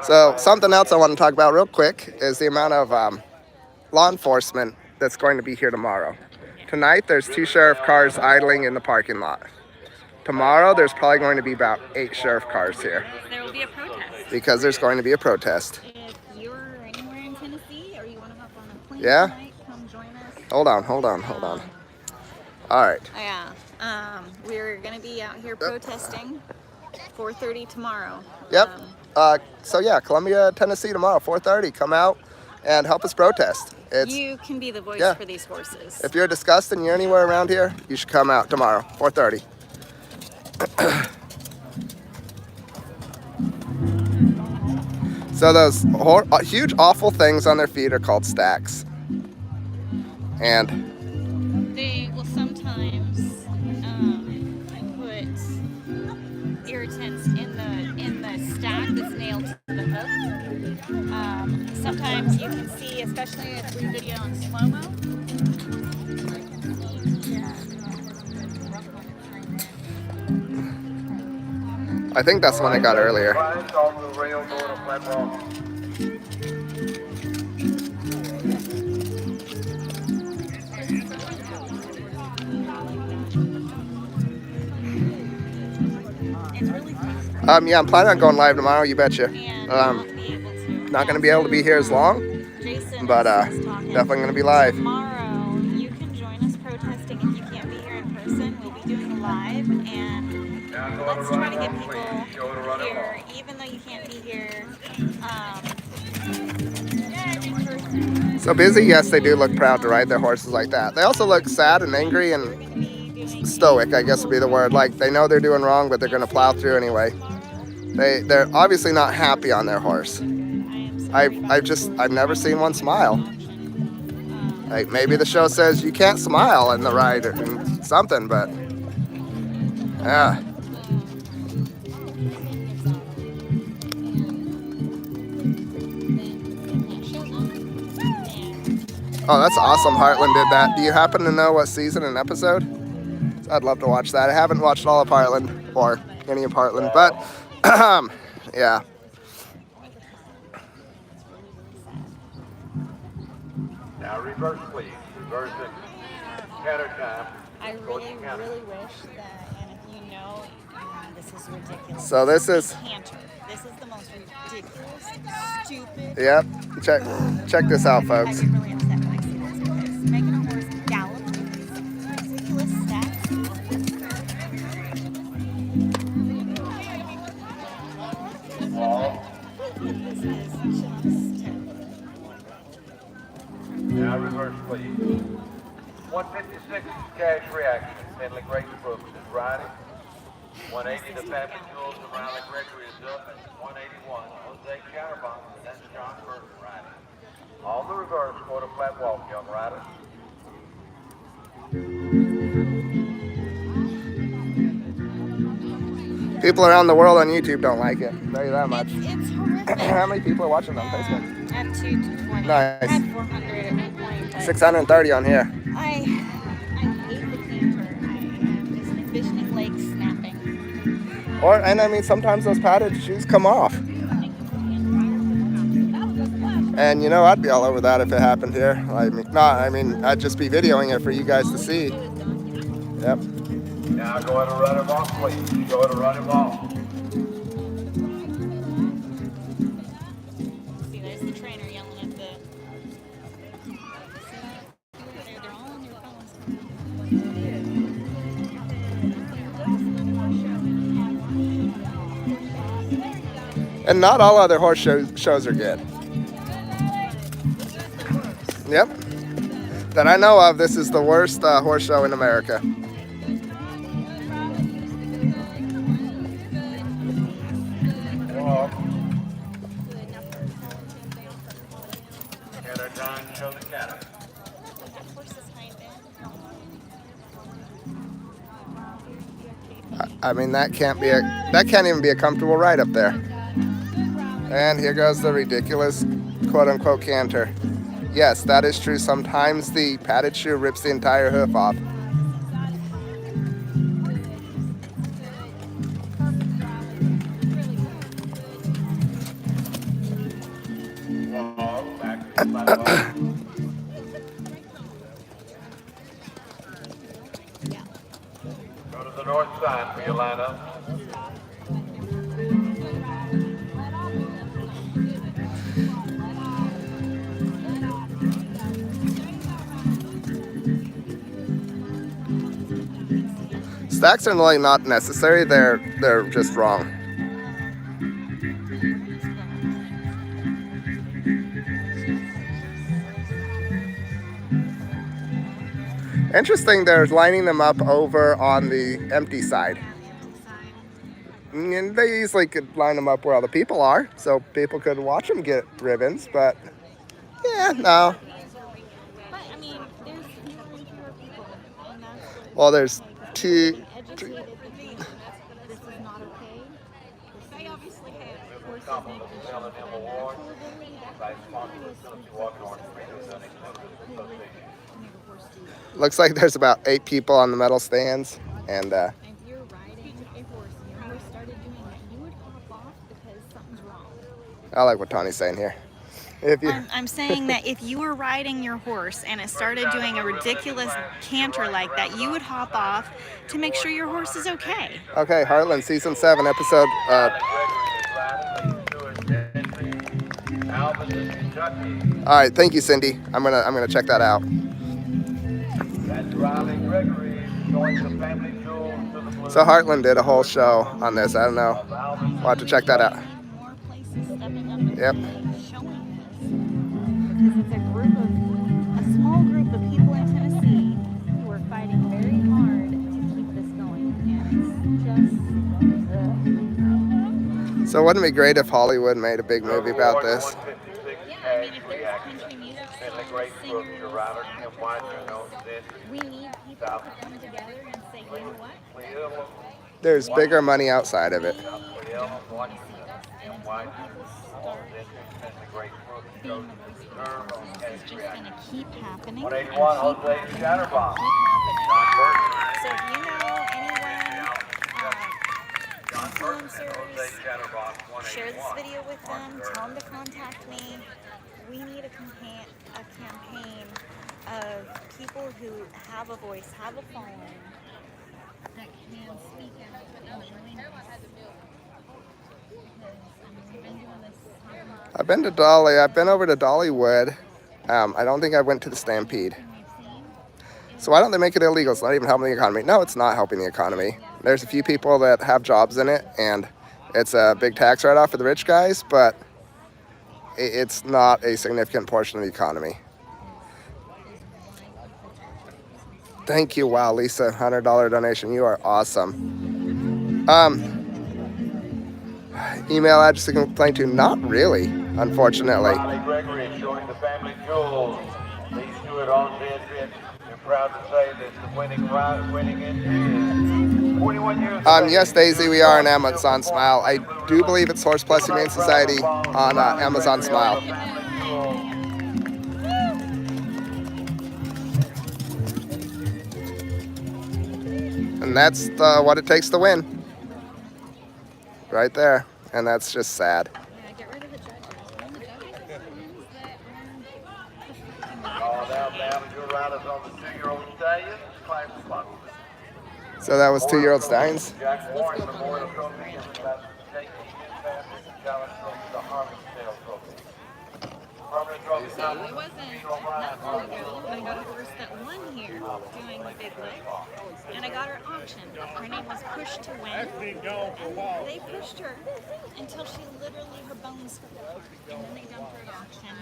So something else I want to talk about real quick is the amount of law enforcement that's going to be here tomorrow. Tonight, there's 2 sheriff cars idling in the parking lot. Tomorrow, there's probably going to be about 8 sheriff cars here. There will be a protest. Because there's going to be a protest. If you're anywhere in Tennessee or you want to hop on a plane Yeah? tonight, come join us. Hold on. All right. Yeah. We're gonna be out here protesting 4:30 tomorrow. Yep. So yeah, Columbia, Tennessee tomorrow, 4:30. Come out and help us protest. You can be the voice Yeah. for these horses. If you're disgusted and you're anywhere around here, you should come out tomorrow, 4:30. So those huge, awful things on their feet are called stacks. And They will sometimes put irritants in the stack that's nailed to the hoof. Sometimes you can see, especially if we video in slow-mo. I think that's one I got earlier. Yeah, I'm planning on going live tomorrow, you betcha. Not going to be able to be here as long, but definitely going to be live. Tomorrow, you can join us protesting. If you can't be here in person, we'll be doing a live, and let's try to get people here, even though you can't be here in person. So busy, yes, they do look proud to ride their horses like that. They also look sad and angry and stoic, I guess would be the word. Like they know they're doing wrong, but they're going to plow through anyway. They're obviously not happy on their horse. I've never seen one smile. Like maybe the show says you can't smile in the ride or something, but yeah. Oh, that's awesome. Heartland did that. Do you happen to know what season and episode? I'd love to watch that. I haven't watched all of Heartland or any of Heartland, but yeah. Now reverse, please. Reverse it. Counter time. I really wish that, and if you know, this is ridiculous. So this is Canter. This is the most ridiculous, stupid. Yep. Check this out, folks. I get really upset when I see this because making a horse gallop ridiculous stats. This is just terrible. Now reverse, please. 156 is cash reaction. Finley Grace Brooks is riding. 180 the family jewels of Riley Gregory is up. And 181 Jose Caravan. And that's John Burton riding. On the reverse, quarter flat walk, young riders. People around the world on YouTube don't like it. I'll tell you that much. It's horrific. How many people are watching on Facebook? I have 220. Nice. I had 400 at one point. But 630 on here. I hate the canter. I am just envisioning legs snapping. And I mean, sometimes those padded shoes come off. And you know, I'd be all over that if it happened here. I'd just be videoing it for you guys to see. Yep. Now go ahead and run him off, please. Go ahead and run him off. See, there's the trainer yelling at the... They're all on their phones. And not all other horse shows are good. Yep. That I know of, this is the worst horse show in America. Show the cattle. I mean, that can't even be a comfortable ride up there. And here goes the ridiculous quote-unquote canter. Yes, that is true. Sometimes the padded shoe rips the entire hoof off. Go to the north side for your lineup. Stacks are really not necessary. They're just wrong. Interesting, they're lining them up over on the empty side. And they easily could line them up where all the people are, so people could watch them get ribbons, but yeah, no. But I mean, there's fewer and fewer people, and that's what Well, there's two. being educated that this is not okay. They obviously have horses making sure that their natural ability, that Looks like there's about 8 people on the metal stands, and if you're riding a horse and your horse started doing that, you would hop off because something's wrong. I like what Tawny's saying here. If you, I'm saying that if you were riding your horse and it started doing a ridiculous canter like that, you would hop off to make sure your horse is okay. okay, Heartland, season 7, episode. All right, thank you, Cindy. I'm gonna check that out. So Heartland did a whole show on this. I don't know. We'll have to check that out. More places stepping up and Yep. showing this because it's a small group of people in Tennessee who are fighting very hard to keep this going, and it's just. So wouldn't it be great if Hollywood made a big movie about this? Yeah, I mean, if there's country music stars, singers, actors, we need people to come together and say, you know what? There's bigger money outside of it. Being a voice is just going to keep happening and keep happening. So if you know anyone, influencers, share this video with them, tell them to contact me. We need a campaign of people who have a voice, have a following, that can speak out, but not really know how to build. We've been doing this. I've been to Dolly. I've been over to Dollywood. I don't think I went to the Stampede. So why don't they make it illegal? It's not even helping the economy. No, it's not helping the economy. There's a few people that have jobs in it, and it's a big tax write-off for the rich guys, but it's not a significant portion of the economy. Thank you. Wow, Lisa, $100 donation. You are awesome. Email address to complain to? Not really, unfortunately. Riley Gregory is showing the family jewels. These two are on the advent. They're proud to say that the winning entry is 21 years old. Yes, Daisy, we are on Amazon Smile. I do believe it's Horse Plus Humane Society on Amazon Smile. And that's what it takes to win. Right there. And that's just sad. Yeah, get rid of the judges. When the judges are the ones that Now, your riders on the 2-year-old Stallion. Class spot. So that was 2-year-old Stallions. Jack Warren Memorial Trophy and that's taking his fastest and challenge trophy, the Harvey-Tail Trophy. Permanent trophy. So it wasn't that long ago. I got a horse that won here doing the big lick, and I got her auctioned. Her name was Push to Win, and they pushed her until she literally, her bones fell apart, and then they dumped her at auction.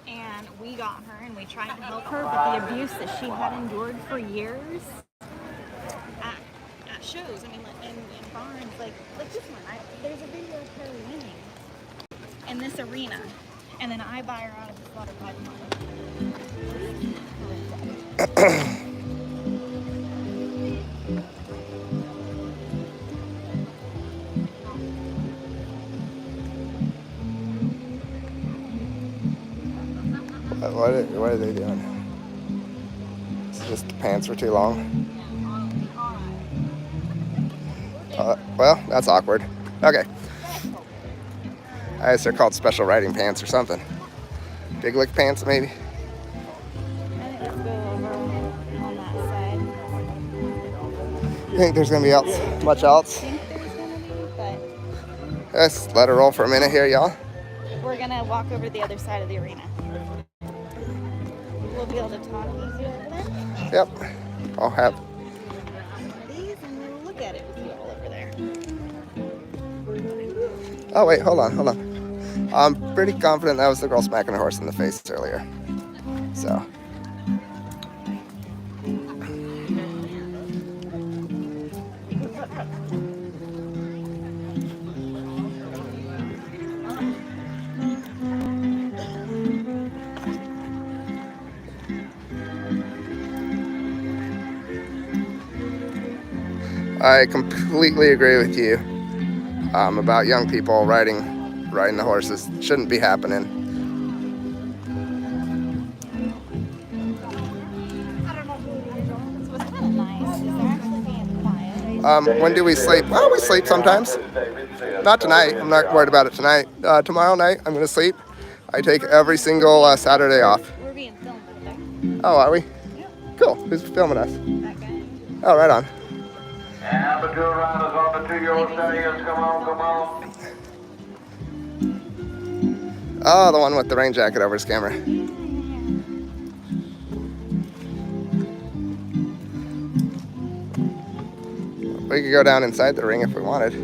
And we got her, and we tried to help her, but the abuse that she had endured for years at shows, I mean, in barns, like this one, there's a video of her winning in this arena. And then I buy her out of the slaughter by the month. What are they doing? It's just the pants were too long. Well, that's awkward. Okay. I guess they're called special riding pants or something. Big lick pants, maybe. I think let's go over on that side. You think there's gonna be much else? I think there's gonna be, but Let's let it roll for a minute here, y'all. we're gonna walk over to the other side of the arena. We'll be able to talk easier over there. Yep. I'll have. These and then Oh wait, hold on, hold on. I'm pretty confident that was the girl smacking her horse in the face earlier. So. I completely agree with you about young people riding the horses. Shouldn't be happening. So what's kind of nice is they're actually being quiet. When do we sleep? Well, we sleep sometimes. Not tonight. I'm not worried about it tonight. Tomorrow night, I'm going to sleep. I take every single Saturday off. We're being filmed over there. Oh, are we? Cool. Who's filming us? That guy. Oh, right on. And the two riders on the 2-year-old Stallions, come on, come on. Oh, the one with the rain jacket over his camera. We could go down inside the ring if we wanted.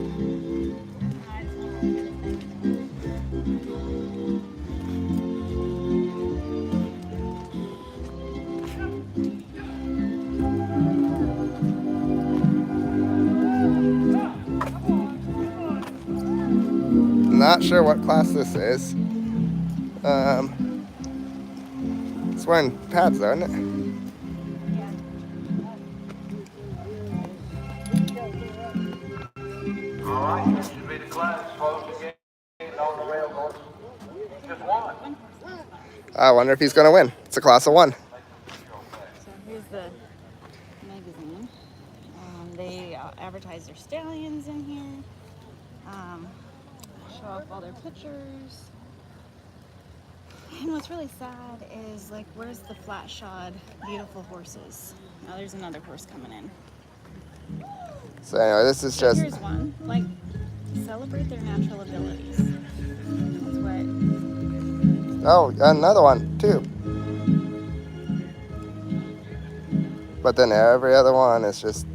Not sure what class this is. It's wearing pads though, isn't it? All right, this should be the class supposed to get on the railroad. Just one. I wonder if he's going to win. It's a class of 1. So here's the magazine. They advertise their stallions in here. Show off all their pictures. And what's really sad is, like, where's the flat shod, beautiful horses? Now there's another horse coming in. So anyway, this is So just... here's one. Like, celebrate their natural abilities. That's what. Oh, another one, too. But then every other one is just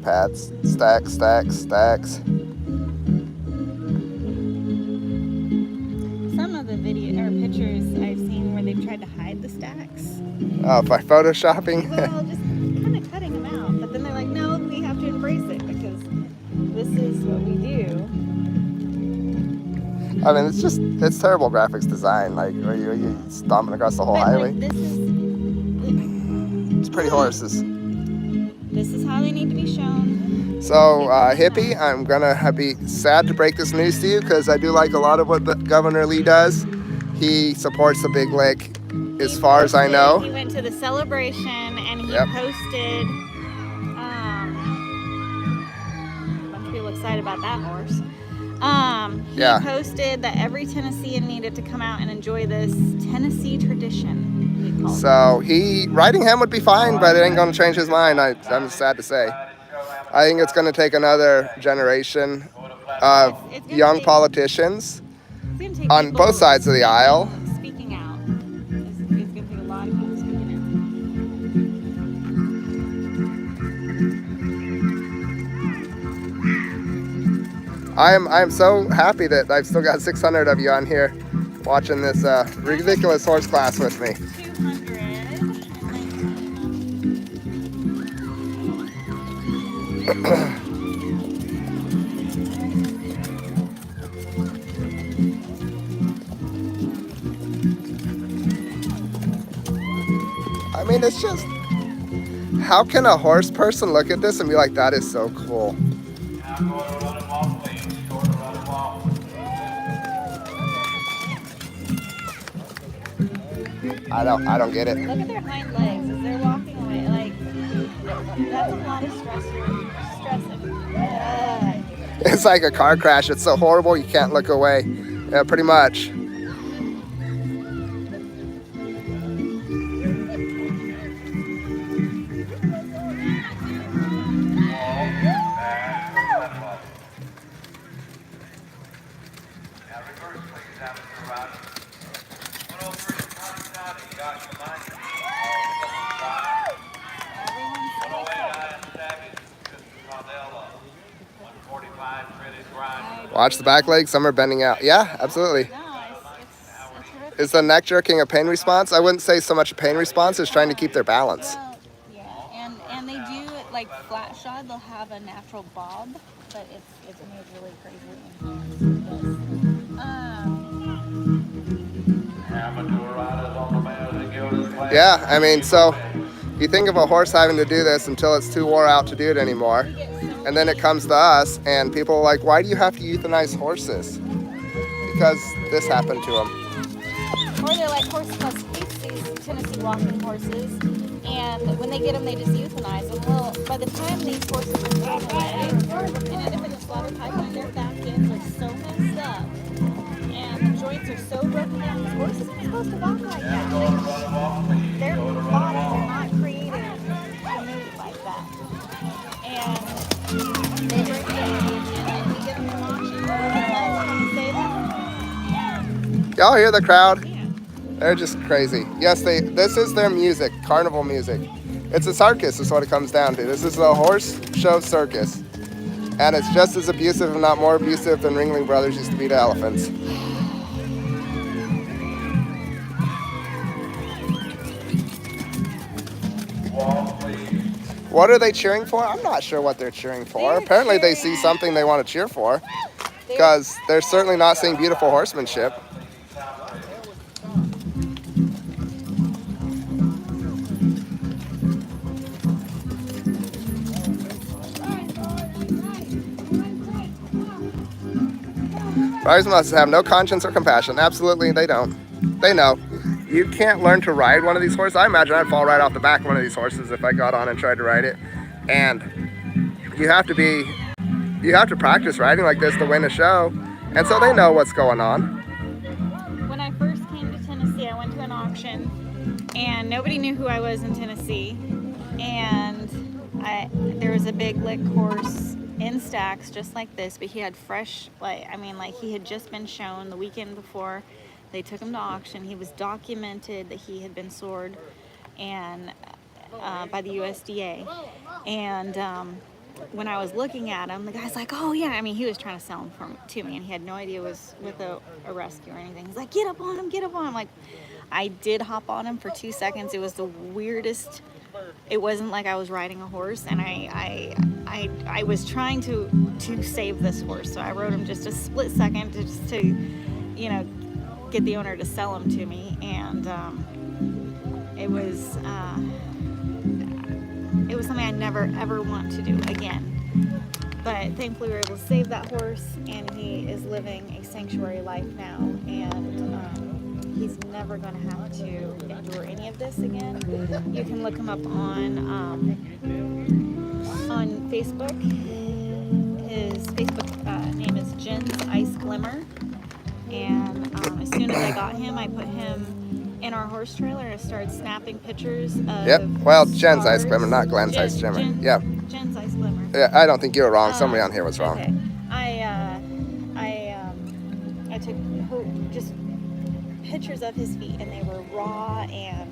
pads, stacks, stacks, stacks. Some of the video or pictures I've seen where they've tried to hide the stacks. Oh, by photoshopping? Well, just kind of cutting them out. But then they're like, no, we have to embrace it because this is what we do. I mean, it's terrible graphics design. Like, you stomping across the whole But, highway. like, this is It's pretty horses. this is how they need to be shown. So, Hippie, I'm gonna be sad to break this news to you because I do like a lot of what Governor Lee does. He supports the Big Lick, as far as I know. He went to the celebration and he posted. A bunch of people excited about that horse. He posted that every Tennessean needed to come out and enjoy this Tennessee tradition. He called So riding him would be fine, but it ain't gonna change his mind. I'm sad to say. I think it's gonna take another generation of young politicians on both sides of the aisle. Speaking out. It's going to take a lot of people speaking out. I am so happy that I've still got 600 of you on here watching this ridiculous horse class with me. 200. I mean, it's just, how can a horse person look at this and be like, that is so cool? I don't get it. Look at their hind legs as they're walking away. Like, that's a lot of stress. It's like a car crash. It's so horrible you can't look away. Yeah, pretty much. Watch the back legs. Some are bending out. Yeah, absolutely. No, it's horrific. Is the neck jerking a pain response? I wouldn't say so much a pain response as trying to keep their balance. Well, yeah, and they do like flat shod. They'll have a natural bob, but it's majorly crazy. Yeah, I mean, so you think of a horse having to do this until it's too wore out to do it anymore. And then it comes to us, and people are like, why do you have to euthanize horses? Because this happened to them. Or they're like horse plus hates these Tennessee walking horses, and when they get them, they just euthanize them. Well, by the time these horses are thrown away and end up in the slaughter pipeline, their back ends are so messed up, and the joints are so broken down. These horses are supposed to walk like that. Their bodies are not created to move like that. And they break down, and we give them an option. Can you say that? Y'all hear the crowd? They're just crazy. Yes, this is their music, carnival music. It's a circus is what it comes down to. This is a horse show circus. And it's just as abusive, if not more abusive, than Ringling Brothers used to be to elephants. What are they cheering for? I'm not sure what they're cheering for. Apparently they see something they want to cheer for, because they're certainly not seeing beautiful horsemanship. Riders must have no conscience or compassion. Absolutely, they don't. They know. You can't learn to ride one of these horses. I imagine I'd fall right off the back of one of these horses if I got on and tried to ride it. And you have to practice riding like this to win a show. And so they know what's going on. When I first came to Tennessee, I went to an auction, and nobody knew who I was in Tennessee. And there was a big lick horse in stacks just like this, but he had fresh, like he had just been shown the weekend before they took him to auction. He was documented that he had been sored and by the USDA. And when I was looking at him, the guy's like, oh yeah, he was trying to sell him to me, and he had no idea it was with a rescue or anything. He's like, get up on him, get up on him. Like, I did hop on him for 2 seconds. It was the weirdest. It wasn't like I was riding a horse, and I was trying to save this horse, so I rode him just a split second just to, get the owner to sell him to me, and it was something I never ever want to do again. But thankfully we were able to save that horse, and he is living a sanctuary life now, and he's never going to have to endure any of this again. You can look him up on Facebook. His Facebook name is Jen's Ice Glimmer, and as soon as I got him, I put him in our horse trailer and started snapping pictures of Jen's Ice Glimmer, not Glenn's Ice Glimmer. Jen's Ice Glimmer. Yeah, I don't think you were wrong. Somebody on here was wrong. Okay. I took just pictures of his feet, and they were raw and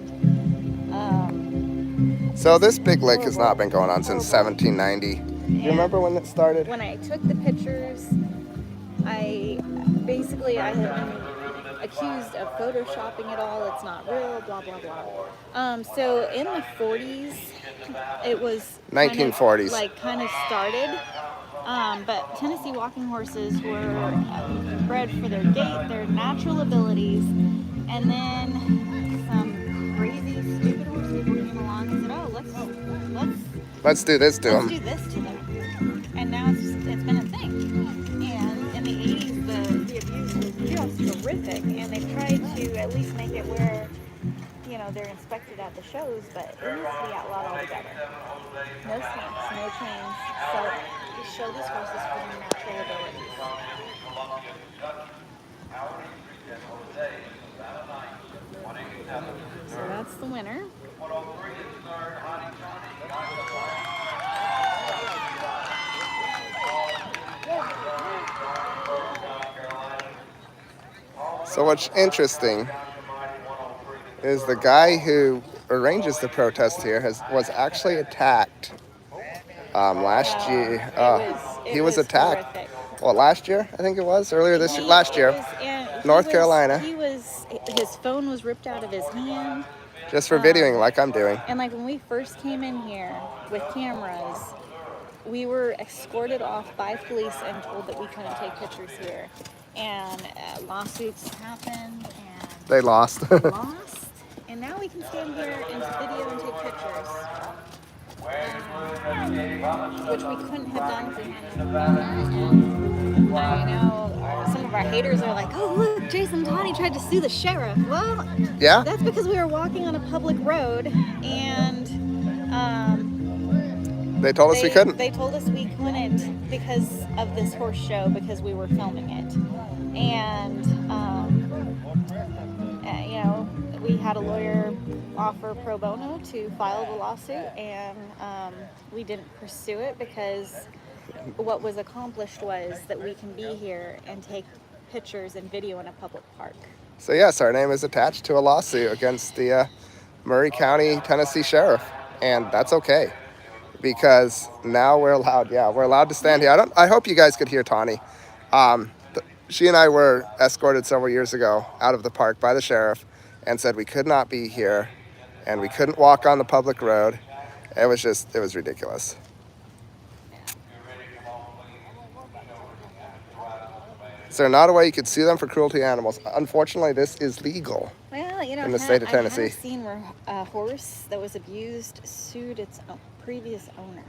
so this big lick has not been going on since 1790. Do you remember when it started? When I took the pictures, I had been accused of photoshopping it all. It's not real, blah blah blah. So in the 40s, it was 1940s. kind of started. But Tennessee walking horses were bred for their gait, their natural abilities, and then some crazy, stupid horse people came along and said, "Oh, let's do this to them." Let's do this to them. And now it's been a thing. And in the 80s, the abuse was just horrific, and they've tried to at least make it where, they're inspected at the shows, but it needs to be outlawed altogether. No snakes, no chains. So just show these horses for their natural abilities. So that's the winner. So what's interesting is the guy who arranges the protest here was actually attacked last year. He was attacked. Horrific. Well, last year, I think it was, earlier this year, last year, North Carolina. His phone was ripped out of his hand. Just for videoing like I'm doing. And like when we first came in here with cameras, we were escorted off by police and told that we couldn't take pictures here. And lawsuits happened and They lost. And now we can stand here and video and take pictures. Which we couldn't have done if we hadn't done that. And I know some of our haters are like, oh look, Jason Tawny tried to sue the sheriff. Well, Yeah? that's because we were walking on a public road and They told us we couldn't. They told us we couldn't because of this horse show, because we were filming it. And, you know, we had a lawyer offer pro bono to file the lawsuit, and we didn't pursue it because what was accomplished was that we can be here and take pictures and video in a public park. So yes, our name is attached to a lawsuit against the Murray County, Tennessee Sheriff, and that's okay. Because now we're allowed, we're allowed to stand here. I hope you guys could hear Tawny. She and I were escorted several years ago out of the park by the sheriff and said we could not be here and we couldn't walk on the public road. It was ridiculous. Is there not a way you could sue them for cruelty to animals? Unfortunately, this is legal. Well, you know, in the state of Tennessee. I have seen where a horse that was abused sued its previous owner.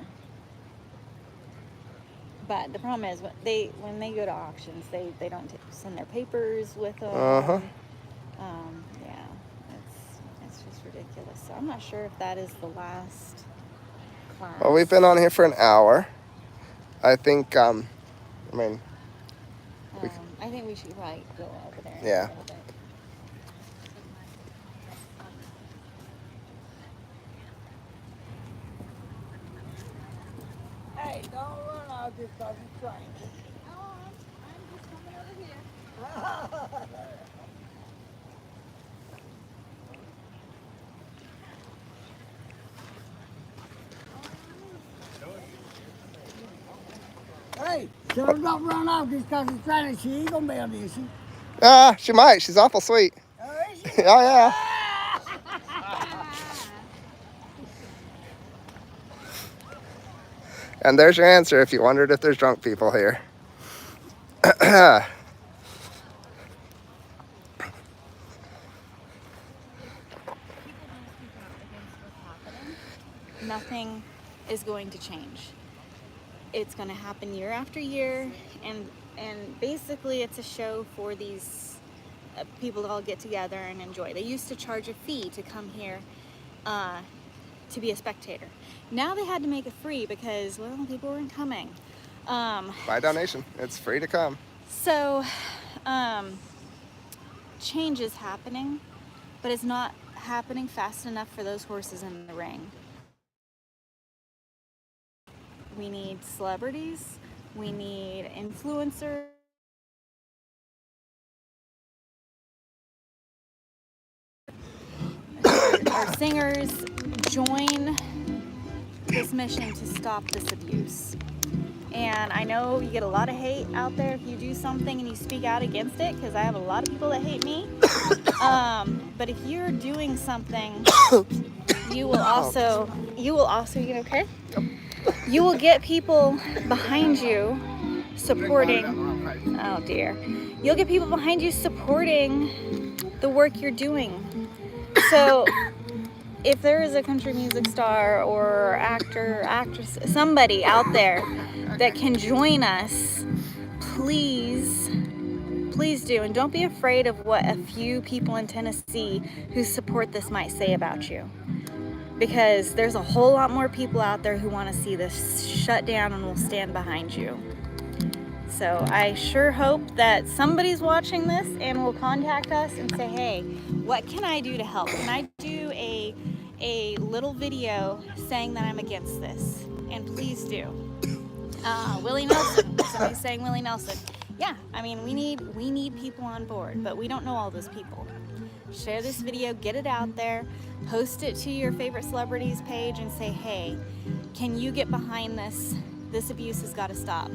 But the problem is when they go to auctions, they don't send their papers with them. Yeah, it's just ridiculous. So I'm not sure if that is the last class. Well, we've been on here for an hour. I think, I think we should probably go over there. Yeah. A little bit. Hey, don't run out just because it's raining. Oh, I'm just coming over here. Hey, tell her don't run off just because it's raining. She ain't gonna be able to, is she? She might. She's awful sweet. Oh, is she? Oh, yeah. And there's your answer if you wondered if there's drunk people here. Nothing is going to change. It's going to happen year after year, and basically it's a show for these people to all get together and enjoy. They used to charge a fee to come here to be a spectator. Now they had to make it free because, well, people weren't coming. By donation. It's free to come. So, change is happening, but it's not happening fast enough for those horses in the ring. We need celebrities, we need influencers, our singers join this mission to stop this abuse. And I know you get a lot of hate out there if you do something and you speak out against it, because I have a lot of people that hate me. But if you're doing something, you will also, you get okay? You will get people behind you supporting, oh dear. You'll get people behind you supporting the work you're doing. So if there is a country music star or actor, actress, somebody out there that can join us, please do. And don't be afraid of what a few people in Tennessee who support this might say about you. Because there's a whole lot more people out there who want to see this shut down and will stand behind you. So I sure hope that somebody's watching this and will contact us and say, hey, what can I do to help? Can I do a little video saying that I'm against this? And please do. Willie Nelson, somebody's saying Willie Nelson. Yeah, I mean, we need people on board, but we don't know all those people. Share this video, get it out there, post it to your favorite celebrities page and say, hey, can you get behind this? This abuse has got to stop.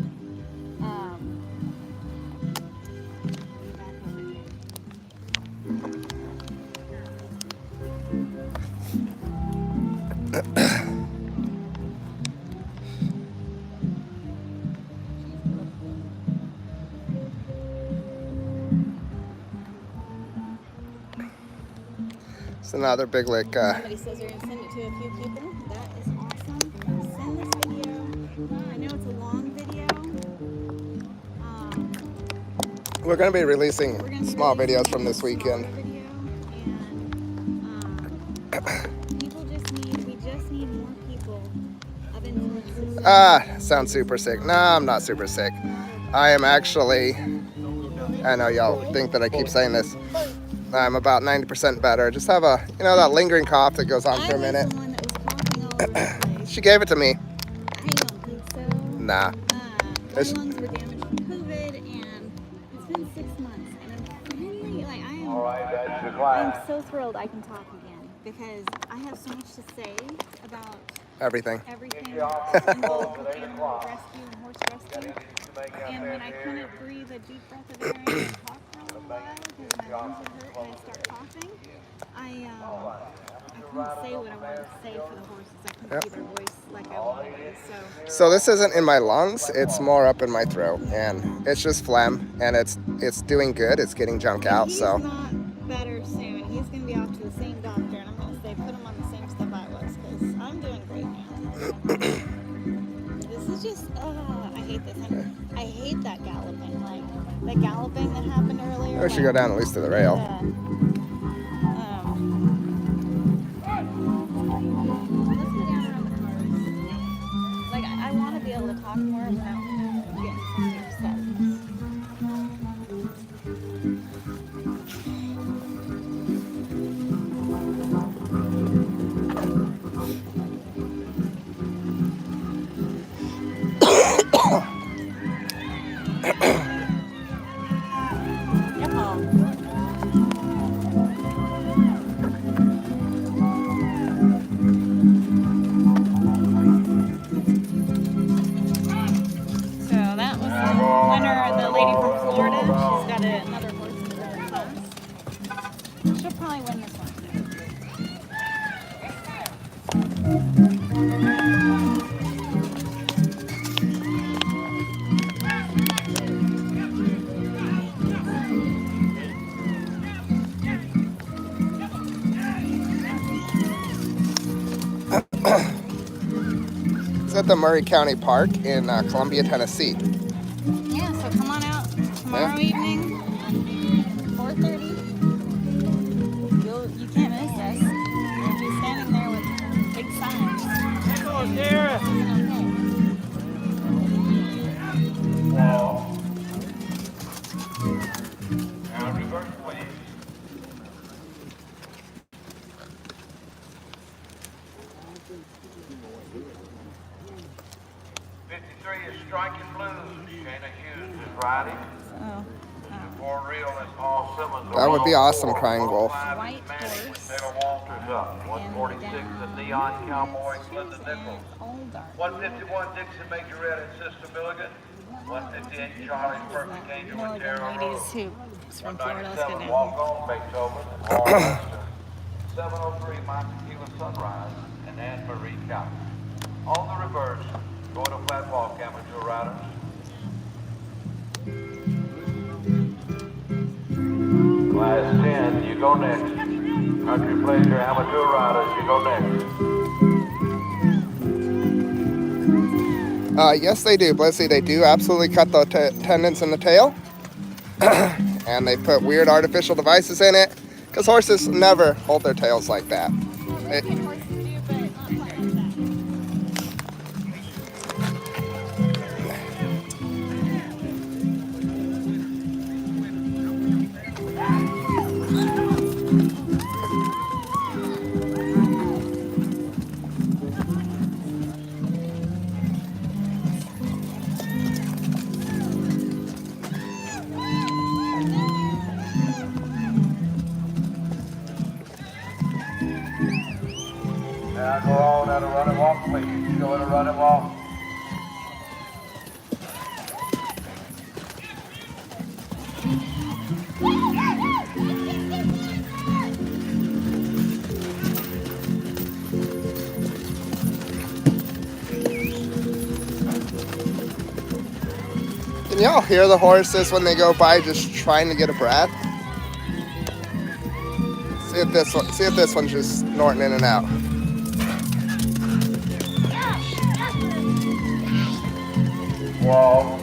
It's another big lick. Somebody says they're going to send it to a few people. That is awesome. Send this video. I know it's a long video. We're going to be We're releasing going to be small releasing videos from this a smaller weekend. video, and we just need more people of influence. Sounds super sick. No, I'm not super sick. I am actually, I know y'all think that I keep saying this. I'm about 90% better. Just have a, that lingering cough that goes on for a minute. I was the one that was coughing all over the place. She gave it to me. I don't think so. Nah. My lungs were damaged from COVID, and it's been 6 months, and I'm finally, like, All right, that's your I'm class. so thrilled I can talk again, because I have so much to say about Everything. everything involved with animal rescue and horse rescue. And when I couldn't breathe a deep breath of air and talk for a little while because my lungs would hurt and I start coughing, I couldn't say what I wanted to say for the horses. I couldn't be their voice like I wanted to. So this isn't in my lungs. It's more up in my throat, and it's just phlegm, and it's doing good. It's getting junk out. He's So not better soon. He's going to be off to the same doctor, and I'm going to say put him on the same stuff I was, because I'm doing great now. This is just, I hate this. I hate that galloping. Like, the galloping that happened earlier. we should go down at least to the rail. Let's go down around the cars. Like, I want to be able to talk more without getting somebody upset. So that was the winner, the lady from Florida. She's got another horse in her class. She'll probably win this one too. It's at the Murray County Park in Columbia, Tennessee. Yeah, so come on out tomorrow evening, 4:30. You can't miss us. We'll be standing there with big signs. Now reverse, please. 53 is Striking Blues. Shayna Hughes is riding. For real, that's Paul Simmons. That would be awesome, Crying Wolf. White horse. Taylor Walters up. 146, the Neon Cowboy, Linda Nichols. Old dark. 151, Dixon Majorette and Sister Milligan. 158, Charlie's Perfect Angel with Tara Ladies Rose. who is from Florida. Let's go 197, down Walk here. On, Beethoven, and Laura Lester. 703, My Tequila Sunrise, and Anne Marie Cowell. On the reverse, go to flat ball amateur riders. Class 10, you go next. Country Pleasure amateur riders, you go next. Yes, they do, Blissy. They do absolutely cut the tendons in the tail. And they put weird artificial devices in it. Because horses never hold their tails like that. American horses do, but not quite like that. Now go on at a run and walk, please. Go at a run and walk. Can y'all hear the horses when they go by just trying to get a breath? See if this one's just snorting in and out. Wall.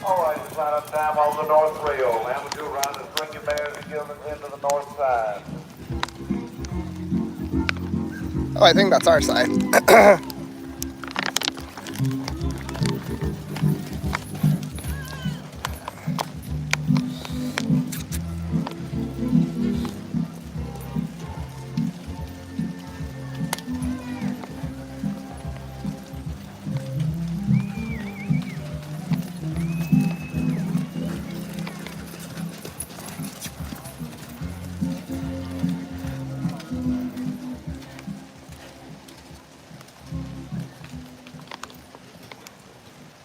All right, it's line up time on the north rail. Now we go around and bring your bears and give them into the north side. Oh, I think that's our side.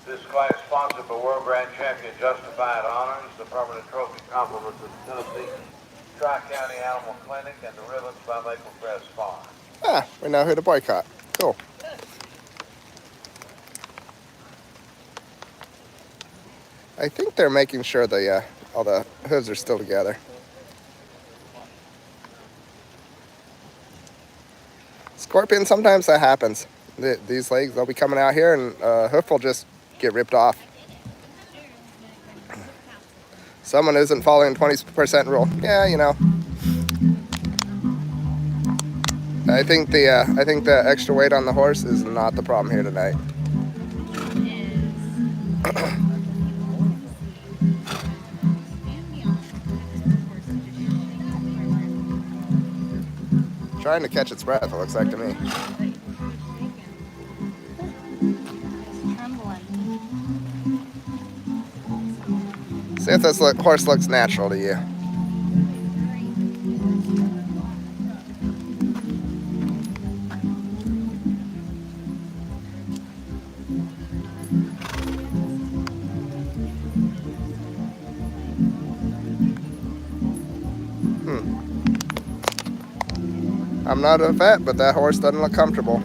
This class sponsored by World Grand Champion Justified Honors, the permanent trophy compliments of the Tennessee Tri-County Animal Clinic, and the ribbons by Maple Crest Farm. Ah, we know who to boycott. Cool. I think they're making sure the all the hooves are still together. Scorpion, sometimes that happens. These legs, they'll be coming out here and hoof will just get ripped off. Someone isn't following 20% rule. Yeah, you know. I think the extra weight on the horse is not the problem here tonight. Trying to catch its breath, it looks like to me. See if this horse looks natural to you. I'm not a vet, but that horse doesn't look comfortable.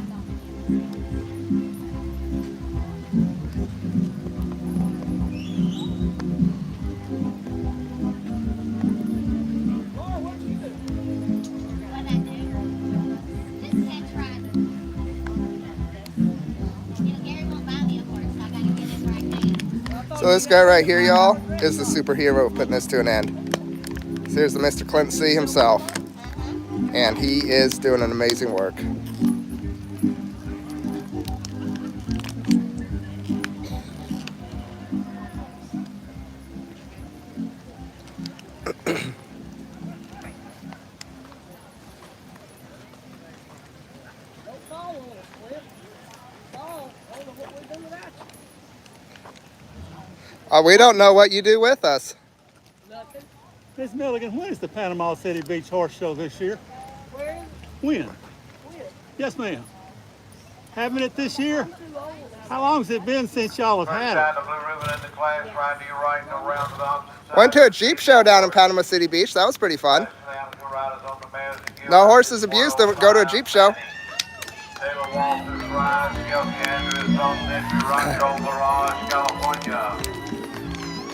So this guy right here, y'all, is the superhero putting this to an end. So here's the Mr. Clinton himself. And he is doing an amazing work. We don't know what you do with us. Miss Milligan, when is the Panama City Beach Horse Show this year? Where? When? Yes, ma'am. Having it this year? How long has it been since y'all have had it? The blue ribbon in the class, right to your right and around to the opposite side. Went to a Jeep show down in Panama City Beach. That was pretty fun. No horses abused to go to a Jeep show. Taylor Walters rides, Kelsey Andrews on Century Rancho Mirage, California.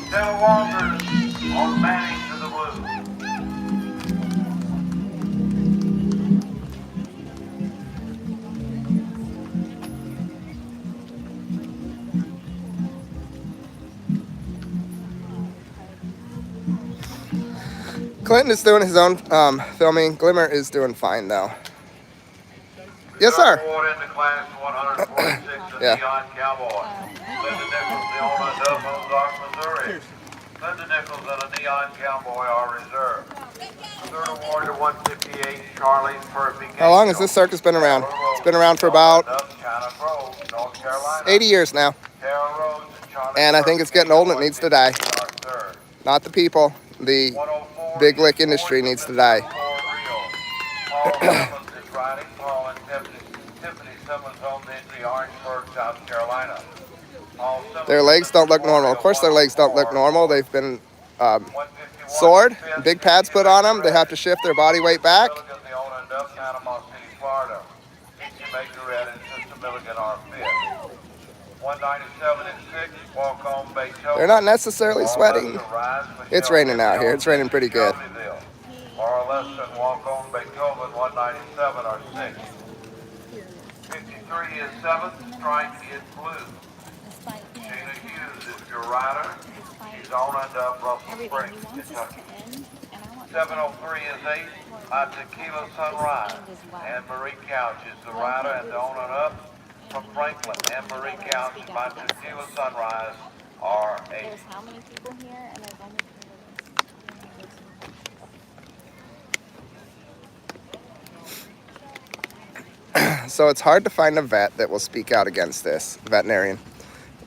Taylor Walters on Manning to the blue. Clinton is doing his own filming. Glimmer is doing fine though. Yes, sir. Award in the class 146 of Yeah. Neon Cowboy. Linda Nichols, the owner of Dove Ozark, Missouri. Linda Nichols and a Neon Cowboy are reserved. Third award to 158, Charlie's Perfect. How long has this circus been around? It's been around for about 80 years now. And I think it's getting old and it needs to die. Not the people. The big lick industry needs to die. Their legs don't look normal. Of course their legs don't look normal. They've been sored, big pads put on them. They have to shift their body weight back. 197 and 6, walk on Beethoven. They're not necessarily sweating. It's raining out here. It's raining pretty good. Or less than walk on Beethoven, 197 or 6. 53 is 7th, strike is blue. Sheena Hughes is your rider. She's on under Russell Springs, Kentucky. 703 is 8th, my Tequila Sunrise. Anne Marie Couch is the rider, and on and up from Franklin. Anne Marie Couch, my Tequila Sunrise are 8. There's how many people here, and there's only 3 So it's hard to find a vet that will speak out against this, veterinarian.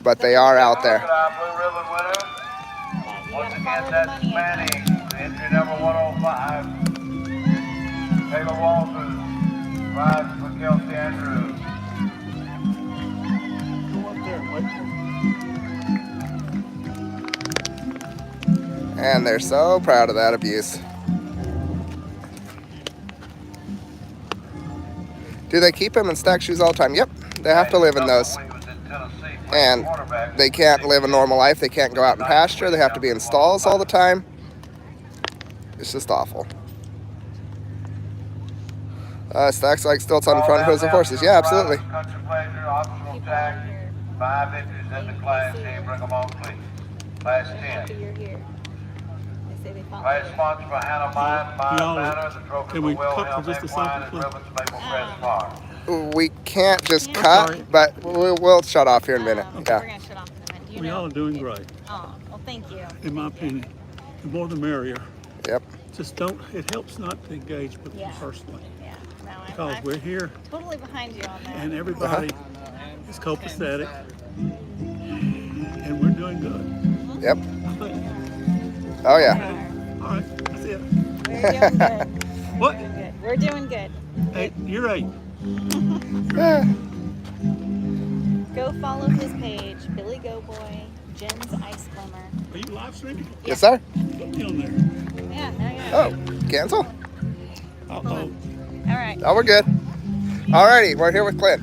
But they are out there. Blue ribbon winner. Once again, that's Manning, entry number 105. Taylor Walters rides for Kelsey Andrews. Go up there and wait for me. And they're so proud of that abuse. Do they keep him in stack shoes all the time? Yep, they have to live in those. And they can't live a normal life. They can't go out in pasture. They have to be in stalls all the time. It's just awful. Stacks like stilts on the front hooves of horses. Yeah, absolutely. Country pleasure, optional tag. 5 entries in the class. Team, bring them on, please. Class 10. you're here. They say they follow. Class sponsor for Hannah Mine, Mine Y'all, Manor, the trophy can for we Will cut Hill, for just a Name Wine, second, and please? Ribbons Maple Crest Farm. We can't just Yeah. cut, Sorry. but we'll shut off here in a minute. We're Yeah. gonna shut off in a minute. Do you We know? all are doing great, Oh, well, thank you. in my opinion. The more the merrier. Yep. Just don't, it helps not to engage with Yeah. them personally. Yeah. No, Because I'm we're here totally behind you on that. and everybody is copacetic. And we're doing good. Yep. I think. Oh yeah. All right, that's it. We're doing good. What? Good. We're doing good. Hey, you're 8. Go follow his page, Billy Go Boy, Jen's Ice Glimmer. Are you live streaming? Yes, sir. Get me on there. Yeah, no, yeah. Oh, cancel? Uh-oh. All right. Oh, we're good. Alrighty, we're here with Clint.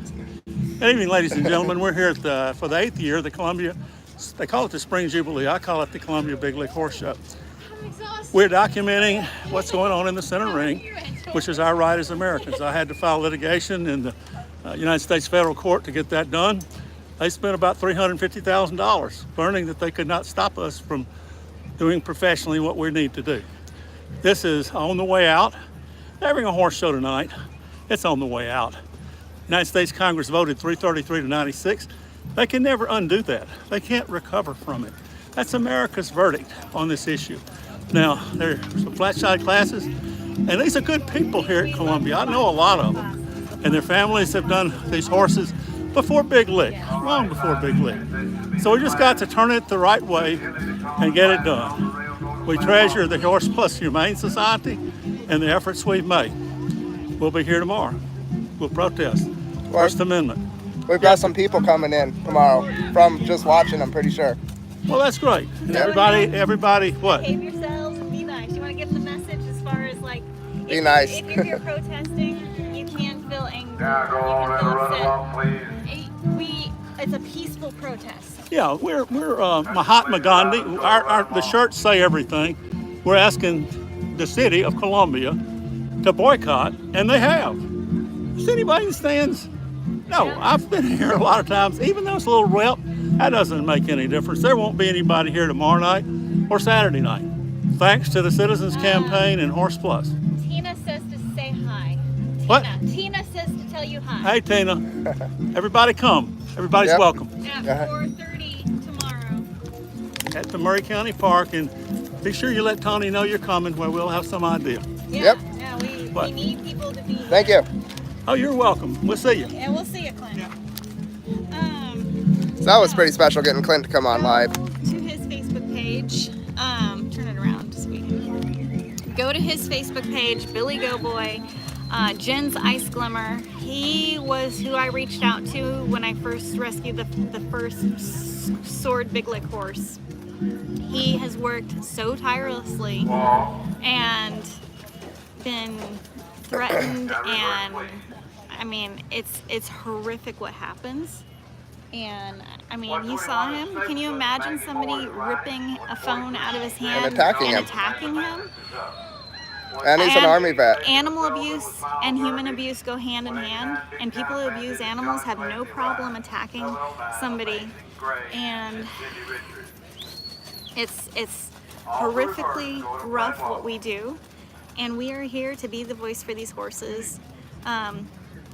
Good evening, ladies and gentlemen. We're here at for the 8th year of the Columbia. They call it the Spring Jubilee. I call it the Columbia Big Lick Horse Show. We're documenting what's going on in the center ring, which is our right as Americans. I had to file litigation in the United States Federal Court to get that done. They spent about $350,000 learning that they could not stop us from doing professionally what we need to do. This is on the way out. They're having a horse show tonight. It's on the way out. United States Congress voted 333 to 96. They can never undo that. They can't recover from it. That's America's verdict on this issue. Now, there's some flat-shod classes, and these are good people here at Columbia. I know a lot of them, and their families have done these horses before Big Lick, long before Big Lick. So we just got to turn it the right way and get it done. We treasure the Horse Plus Humane Society and the efforts we've made. We'll be here tomorrow. We'll protest. First Amendment. We've got some people coming in tomorrow from just watching, I'm pretty sure. Well, that's great. And everybody, what? Behave yourselves and be nice. You want to give the message as far as like, Be nice. If you're here protesting, you can feel angry. Now go on and run along, please. It's a peaceful protest. Yeah, we're Mahatma Gandhi. The shirts say everything. We're asking the city of Columbia to boycott, and they have. Is anybody in the stands? No, I've been here a lot of times. Even though it's a little rep, that doesn't make any difference. There won't be anybody here tomorrow night or Saturday night. Thanks to the Citizens Campaign and Horse Plus. Tina says to say hi. What? Tina says to tell you hi. Hey, Tina. Everybody come. Everybody's Yep. welcome At 4:30 tomorrow. at the Murray County Park. And be sure you let Tony know you're coming, where we'll have some idea. Yeah, Yep. yeah, we What? need people to be here. Thank you. Oh, you're welcome. We'll see you. And we'll see you, Clint. So that was pretty special getting Clint to come on live. Go to his Facebook page. Turn it around just wait. Go to his Facebook page, Billy Go Boy, Jen's Ice Glimmer. He was who I reached out to when I first rescued the first sword Big Lick horse. He has worked so tirelessly and been threatened, and I mean it's horrific what happens. And I mean, you saw him. Can you imagine somebody ripping a phone out of his hand And attacking him. attacking him? And he's an Army vet. Animal abuse and human abuse go hand in hand, and people who abuse animals have no problem attacking somebody. And it's horrifically rough what we do, and we are here to be the voice for these horses.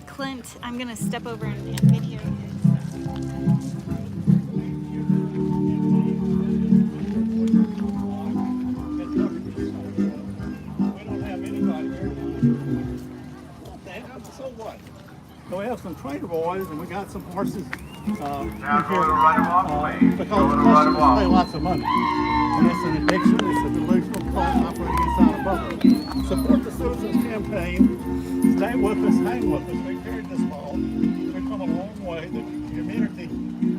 Clint, I'm gonna step over and video. So what? So we have some trainer boys, and we got some horses Now here, go to right them off, please. because Go the to right them customers off. pay lots of money. And it's an addiction, it's a delusional cult operating inside of both. Support the Citizens Campaign. Stay with us, hang with us. We carried this ball. We've come a long way. The community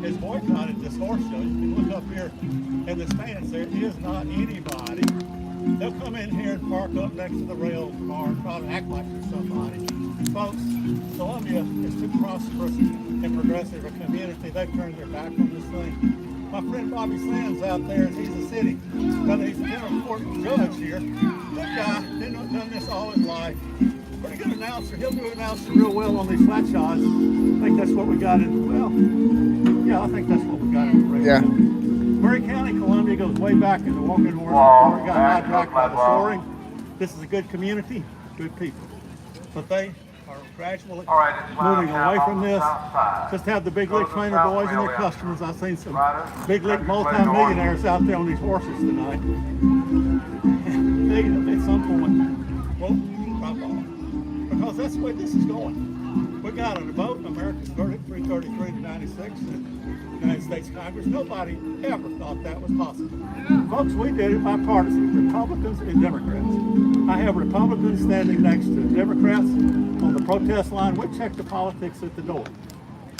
has boycotted this horse show. You can look up here in the stands. There is not anybody. They'll come in here and park up next to the rail car and try to act like they're somebody. Folks, Columbia is too prosperous and progressive a community. They've turned their back on this thing. My friend Bobby Sands out there, he's a city, but he's been a court judge here. Good guy, done this all his life. Pretty good announcer. He'll do announcing real well on these flat shots. I think that's what we got in, well, yeah, I think that's what we got in the radio. Yeah. Murray County, Columbia goes way back into walking horse before it got hijacked by the soaring. This is a good community, good people. But they are gradually moving away from this. Just have the big league trainer boys and their customers. I've seen some big league multi-millionaires out there on these horses tonight. They, at some point, will drop off. Because that's the way this is going. We got on a vote in America's verdict, 333 to 96, in the United States Congress. Nobody ever thought that was possible. Folks, we did it bipartisan, Republicans and Democrats. I have Republicans standing next to Democrats on the protest line. We check the politics at the door.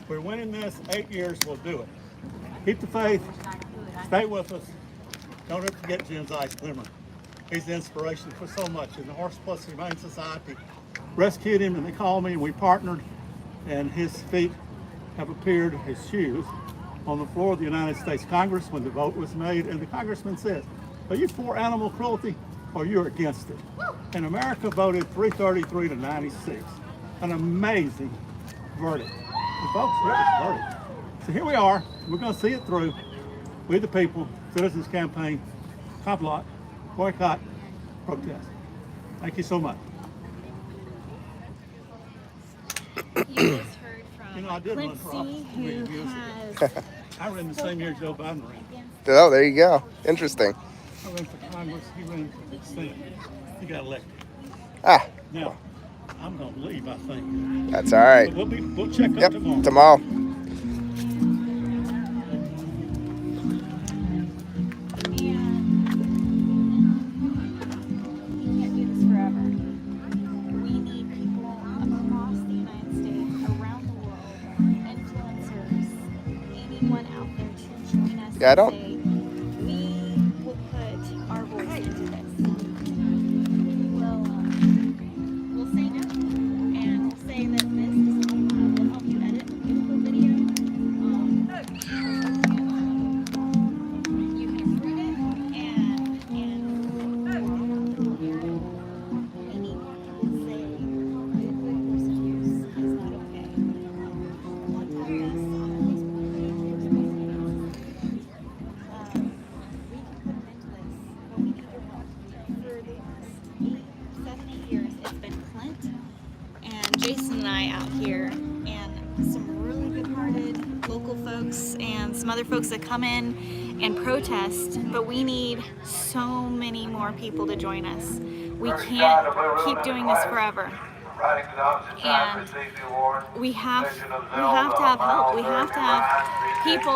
We're winning this. 8 years, we'll do it. Keep the faith. Stay with us. Don't ever forget Jim's Ice Glimmer. He's the inspiration for so much in the Horse Plus Humane Society. Rescued him, and they called me, and we partnered, and his feet have appeared, his shoes, on the floor of the United States Congress when the vote was made, and the congressman says, are you for animal cruelty or you're against it? And America voted 333 to 96. An amazing verdict. And folks, it was a verdict. So here we are, we're going to see it through. We the people, Citizens Campaign, top lot, boycott, protest. Thank you so much. You just heard from You know, I did Clint run for C, office who 3 years has I ran the same year Joe Biden ran. Oh, there you go. Interesting. I ran for Congress, he ran for the Senate. He got elected. Ah, Now, I'm going to leave, I think. that's all right. But we'll check up Yep, tomorrow. tomorrow. We can't do this forever. We need people across the United States, around the world, influencers, anyone out there to join us Yeah, I don't- and say, we will put our voice into this. We'll say no, and we'll say that this is we'll help you edit a beautiful video. You can approve it, and we need more people to say horse abuse is not okay. Contact us on our Facebook page. We can put an end to this, but we need your help. For the last 8 years, it's been Clint and Jason and I out here, and some really good-hearted local folks and some other folks that come in and protest, but we need so many more people to join us. We can't keep doing this forever. And we have to have help. We have to have people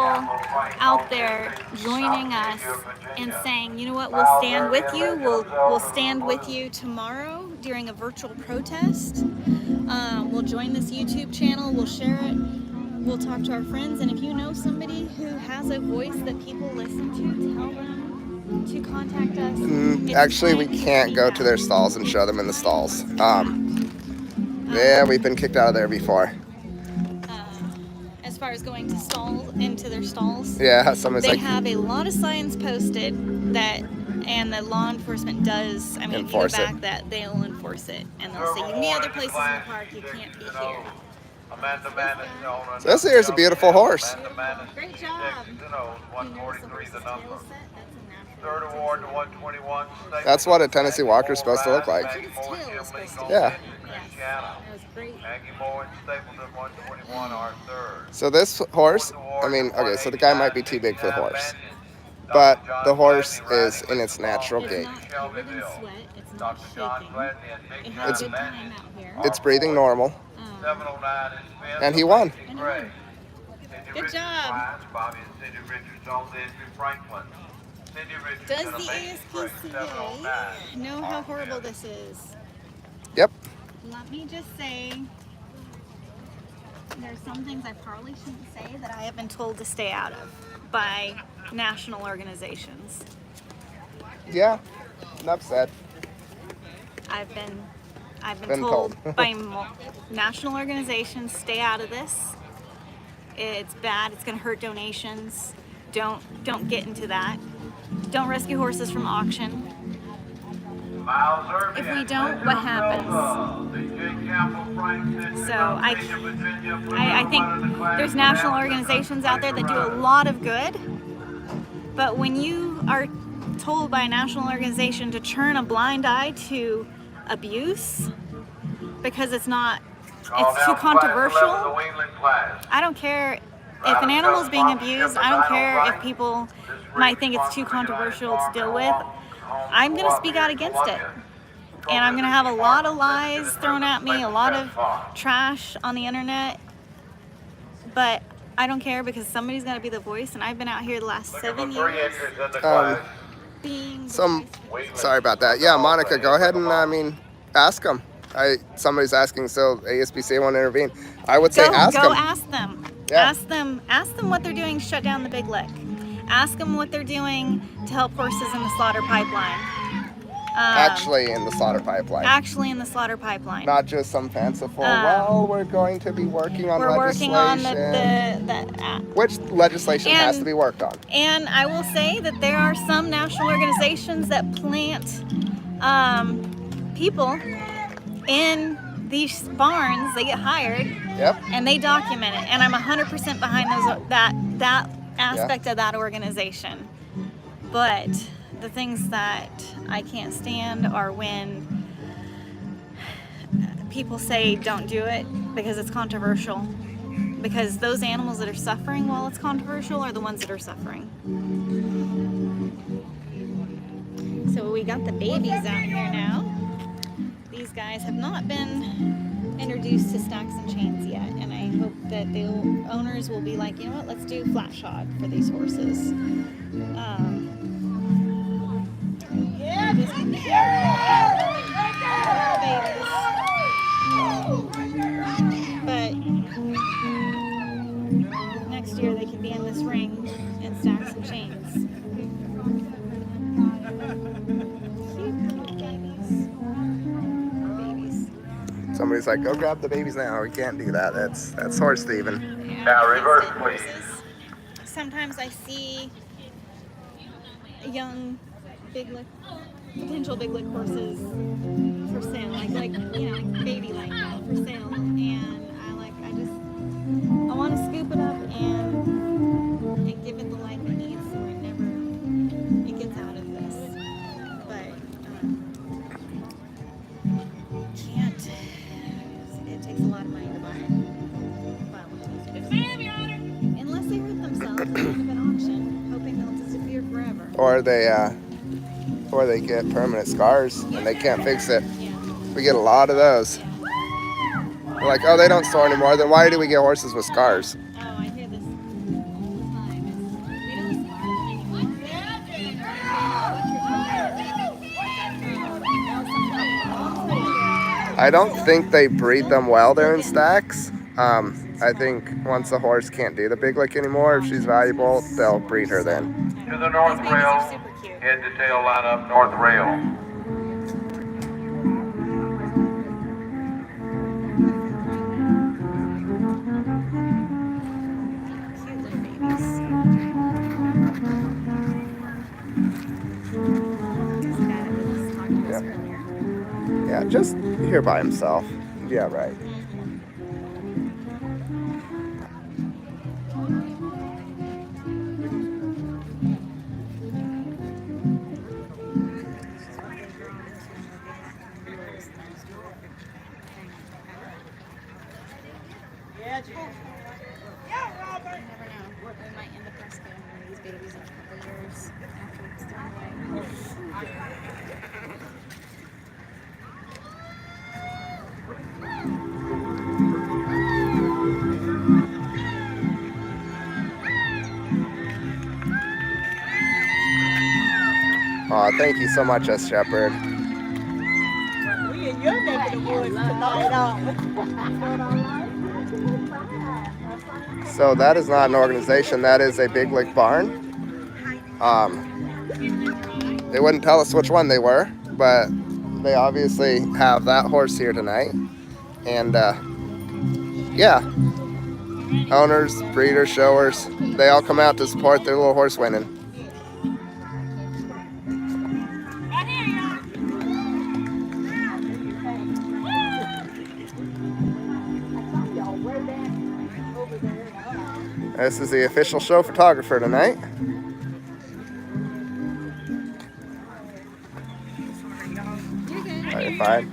out there joining us and saying, you know what, we'll stand with you. We'll stand with you tomorrow during a virtual protest. We'll join this YouTube channel. We'll share it. We'll talk to our friends. And if you know somebody who has a voice that people listen to, tell them to contact us. It's Actually, we time can't go speak to their out. stalls and show them in the stalls. Yeah, we've been kicked out of there before. As far as going to into their stalls. Yeah, somebody's They like, have a lot of signs posted that, and the law enforcement does. I mean, Enforce if you it. go back, that they'll enforce it, and they'll say you can be other places in the park, you can't be here. Amanda Manis, owner. so this here's a beautiful horse. Amanda Manis, Great job. Texas, and owns You notice the 143 the horse's number. tail set? That's a natural. Third award to 121. That's what a Tennessee Walker is supposed to look like. That's what its tail is supposed to be. Yeah. Yes. That was great. Maggie Moore and Stapleton 121 are third. So this horse, I mean, okay, so the guy might be too big for the horse, but the horse is in its natural It's gait. not covered in sweat. It's not Dr. John shaking. Gladney and It Big had a It's- good time out here. It's breathing normal, 709 is fifth. and he won. I know. Good job. Bobby and Cindy Richards owns Andrew Franklin. Cindy Richards Does and the Amazing Grace, 709. ASPCA know how horrible this is? Yep. Let me just say, there's some things I probably shouldn't say that I have been told to stay out of by national organizations. Yeah. Enough said. I've been Been told told. by national organizations, stay out of this. It's bad. It's going to hurt donations. Don't get into that. Don't rescue horses from auction. Miles Irving If we and don't, Linda what happens? Silva. DJ Campbell, Frank Century, So I Virginia, think there's national organizations out there that do a lot of good, but when you are told by a national organization to turn a blind eye to abuse because it's too controversial, I don't care if an animal's being abused, I don't care if people might think it's too controversial to deal with. I'm going to speak out against it. And I'm going to have a lot of lies thrown at me, a lot of trash on the internet. But I don't care because somebody's got to be the voice. And I've been out here the last 7 years being the voice. Sorry about that. Yeah, Monica, go ahead and ask them. Somebody's asking, so ASPCA won't intervene. I would say ask Go them. ask them. Yeah. Ask them what they're doing to shut down the big lick. Ask them what they're doing to help horses in the slaughter pipeline. Actually, in the slaughter pipeline. Actually in the slaughter pipeline. Not just some fanciful, well, we're going to be working on We're legislation. working on the Which legislation has And- to be worked on? And I will say that there are some national organizations that plant people in these barns. They get hired Yep. and they document it. And I'm 100% behind that aspect of that organization. But the things that I can't stand are when people say don't do it because it's controversial. Because those animals that are suffering while it's controversial are the ones that are suffering. So we got the babies out here now. These guys have not been introduced to stacks and chains yet, and I hope that the owners will be like, you know what, let's do flat shod for these horses. But next year they can be in this ring in stacks and chains. Cute little babies. Somebody's like, go grab the babies now. We can't do that. That's horse thieving. Now reverse, please. Sometimes I see young potential big lick horses for sale, like baby like for sale, and I want to scoop it up and give it the life it needs so it gets out of this, but can't. It takes a lot of money to buy one. Unless they hurt themselves at the end of an auction, hoping they'll disappear forever. Or they get permanent scars and they can't fix it. Yeah. We get a lot of those. We're like, oh, they don't store anymore. Then why do we get horses with scars? Oh, I hear this all the time. We don't start anymore. I don't think they breed them well there in stacks. I think once the horse can't do the big lick anymore, if she's valuable, they'll breed her then. To the north These babies are rail, super cute. head to tail line up north rail. Yeah, just here by himself. Yeah, right. Yeah, Jim. Yeah, Robert. You never know. We might end up rescuing one of these babies in a couple years after it's done away. Aw, thank you so much, S. Shepherd. We in your neck of the woods tonight, aren't we? So that is not an organization. That is a Big Lick barn. They wouldn't tell us which one they were, but they obviously have that horse here tonight. And yeah, owners, breeders, showers, they all come out to support their little horse winning. This is the official show photographer tonight. Are you fine?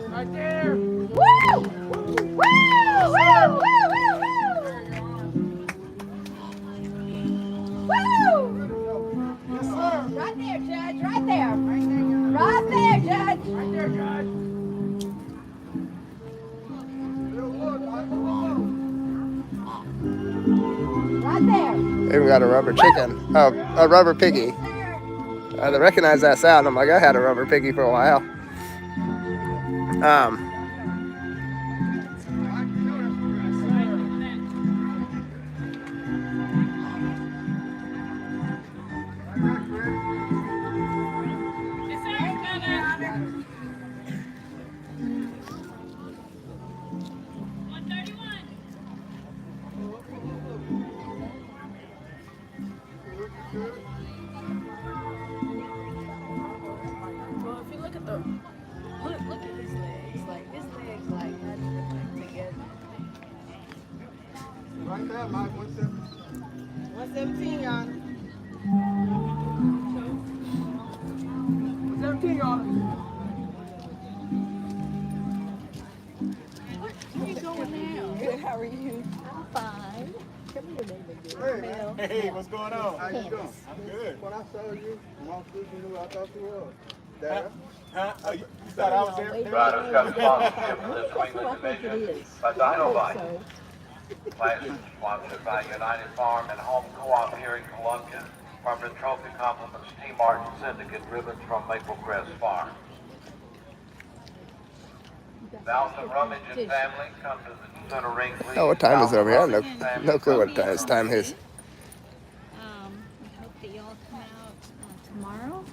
Right there. Woo! Woo! Woo! Woo! Woo! Yes, sir. Right there, Judge. Right there. Right there, Judge. Right there, Judge. Right there. Even got a rubber chicken. Oh, a rubber piggy. I recognize that sound. I'm like, I had a rubber piggy for a while. Well, if you look at the look at his legs, like his legs, like nothing together. Right there, Mike. 117, y'all. 117, y'all. Where are you going now? Good. How are you? I'm fine. Come here, baby. Hey, what's going on? How you doing? I'm good. When I saw you, my sister knew I thought you was. Dad? Huh? Oh, you thought I was there? Riders got sponsorship for this Wingland division by Dynamite. Classes sponsored by United Farm and Home Co-op here in Columbia. Permanent trophy compliments T. Martin Syndicate ribbons from Maple Crest Farm. Now some Rummage and family come to the center ring. Oh, what time is it over here? I have no clue what time is. We hope that y'all come out tomorrow,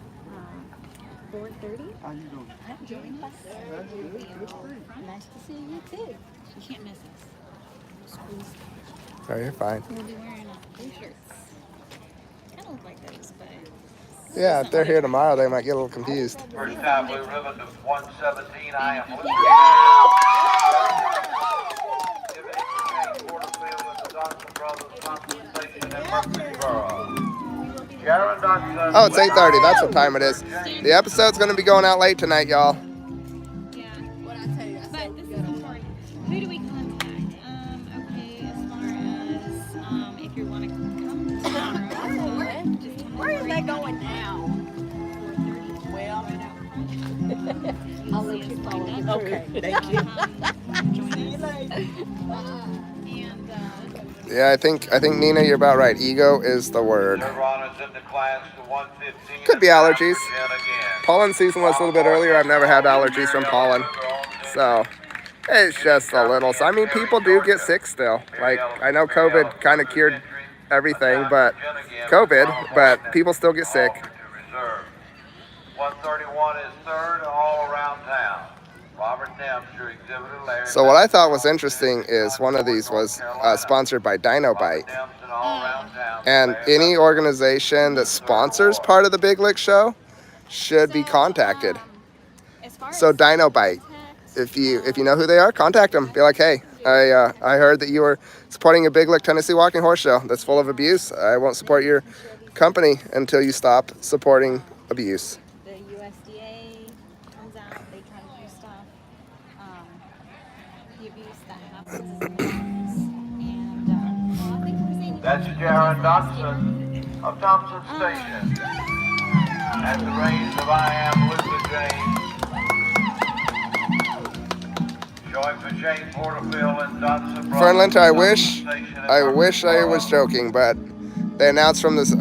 4:30. How you doing? Join us. Nice to see you too. You can't miss us. Oh, you're fine. We'll be wearing blue shirts. Kind of look like those, but Yeah, if they're here tomorrow, they might get a little confused. First time blue ribbon to 117. I am looking Porterfield and the Dodson Brothers Pumpkin Station in Murfreesboro. Sharon Dodson. Oh, it's 8:30. That's what time it is. The episode's going to be going out late tonight, y'all. yeah. What I tell you, I said But this is important. Who do we contact? Okay, as far as if you want to come tomorrow, just come where is that going now? 4:30. Well, You'll I'll see let us you lined follow up. me. Okay, thank you. Join us. And Yeah, I think Nina, you're about right. Ego is the word. Third runners in the class to 115. Could be allergies. Again. Pollen season was a little bit earlier. I've never had allergies from pollen, so it's just a little. So I mean, people do get sick still. Like I know COVID kind of cured everything, but people still get sick. 131 is third all around town. Robert Dempster, Exhibitor Larry. So what I thought was interesting is one of these was sponsored by Dinobite. And any organization that sponsors part of the Big Lick Show should be contacted. As far So as Dinobite, contact, if you know who they are, contact them. Be like, hey, I heard that you were supporting a Big Lick Tennessee walking horse show that's full of abuse. I won't support your company until you stop supporting abuse. the USDA comes out, they try to do stuff. The abuse that happens is enormous. And well, thank you for saying you That's Jaron Dodson of Thompson Station. At the reins of I Am Luther James. Showing for Shane Porterfield and Dodson. Fernlint, I wish I was joking, but they announced from this